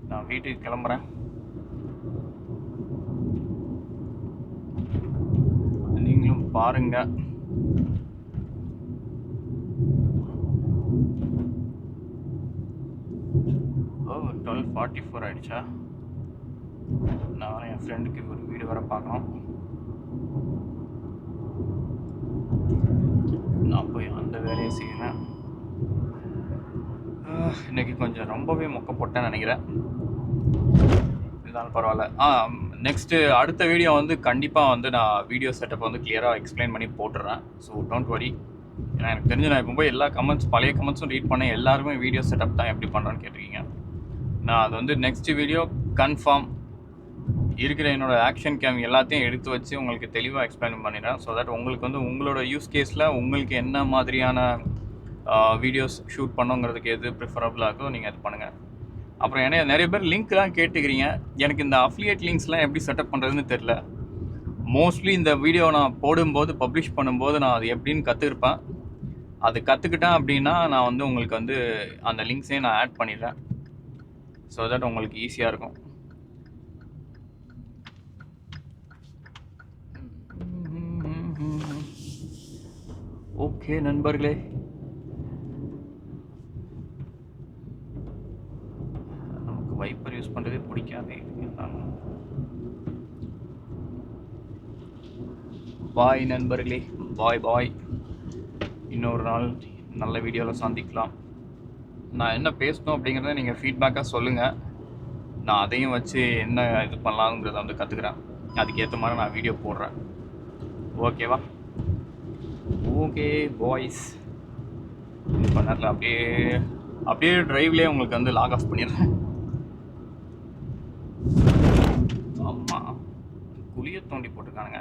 நான் வீட்டுக்கு கிளம்புறேன். நீங்களும் பாருங்க. ஓ 12:44 ஆயிடுச்சா? நான் என் ஃப்ரெண்டுக்கு ஒரு வீடு வர பார்க்கணும். நான் போய் அந்த வேலையை செய்யணும். இன்னைக்கு கொஞ்சம் ரொம்பவே மொக்க போட்டேன்னு நினைக்கிறேன். இருந்தாலும் பரவாயில்ல. நெக்ஸ்ட்டு அடுத்த வீடியோ வந்து கண்டிப்பாக வந்து நான் வீடியோ செட்டப் வந்து கிளியராக எக்ஸ்பிளைன் பண்ணி போட்டுடுறேன். So don't worry. ஏன்னா எனக்கு தெரிஞ்சு நான் இப்போ போய் எல்லா பழைய கமெண்ட்ஸும் ரீட் பண்ணேன். எல்லாருமே வீடியோ செட்டப் தான் எப்படி பண்ணுறேன்னு கேட்டிருக்கீங்க. நான் அது வந்து நெக்ஸ்ட் வீடியோ கன்ஃபார்ம் இருக்கிற என்னோடய ஆக்ஷன் கேம் எல்லாத்தையும் எடுத்து வச்சு உங்களுக்கு தெளிவாக எக்ஸ்பிளைன் பண்ணிடுறேன். ஸோ தட் உங்களுக்கு வந்து உங்களோட யூஸ் கேஸில் உங்களுக்கு என்ன மாதிரியான வீடியோஸ் ஷூட் பண்ணுங்கிறதுக்கு எது ப்ரிஃபரபுளாக இருக்கோ நீங்கள் அது பண்ணுங்கள். அப்புறம் ஏன்னா நிறைய பேர் லிங்க்லாம் கேட்டுக்கிறீங்க. எனக்கு இந்த அஃபிலியேட் லிங்க்ஸ்லாம் எப்படி செட்டப் பண்ணுறதுன்னு தெரில. மோஸ்ட்லி இந்த வீடியோ நான் போடும்போது பப்ளிஷ் பண்ணும்போது நான் அது எப்படின்னு கற்றுருப்பேன். அது கற்றுக்கிட்டேன் அப்படின்னா நான் வந்து உங்களுக்கு வந்து அந்த லிங்க்ஸையும் நான் ஆட் பண்ணிடுறேன். ஸோ தட் உங்களுக்கு ஈஸியாக இருக்கும். ஓகே நண்பர்களே, நமக்கு வைப்பர் யூஸ் பண்ணுறதே பிடிக்காது. பாய் நண்பர்களே, பாய். இன்னொரு நாள் நல்ல வீடியோவில் சந்திக்கலாம். நான் என்ன பேசணும் அப்படிங்கிறத நீங்கள் ஃபீட்பேக்காக சொல்லுங்கள். நான் அதையும் வச்சு என்ன இது பண்ணலாங்கிறத வந்து கற்றுக்குறேன். அதுக்கேற்ற மாதிரி நான் வீடியோ போடுறேன். ஓகேவா? ஓகே பாய்ஸ், இப்போ நேரத்தில் அப்படியே ட்ரைவ்லேயே உங்களுக்கு வந்து லாக் ஆஃப் பண்ணிடுறேன். ஆமாம், குழியை தோண்டி போட்டிருக்கானுங்க.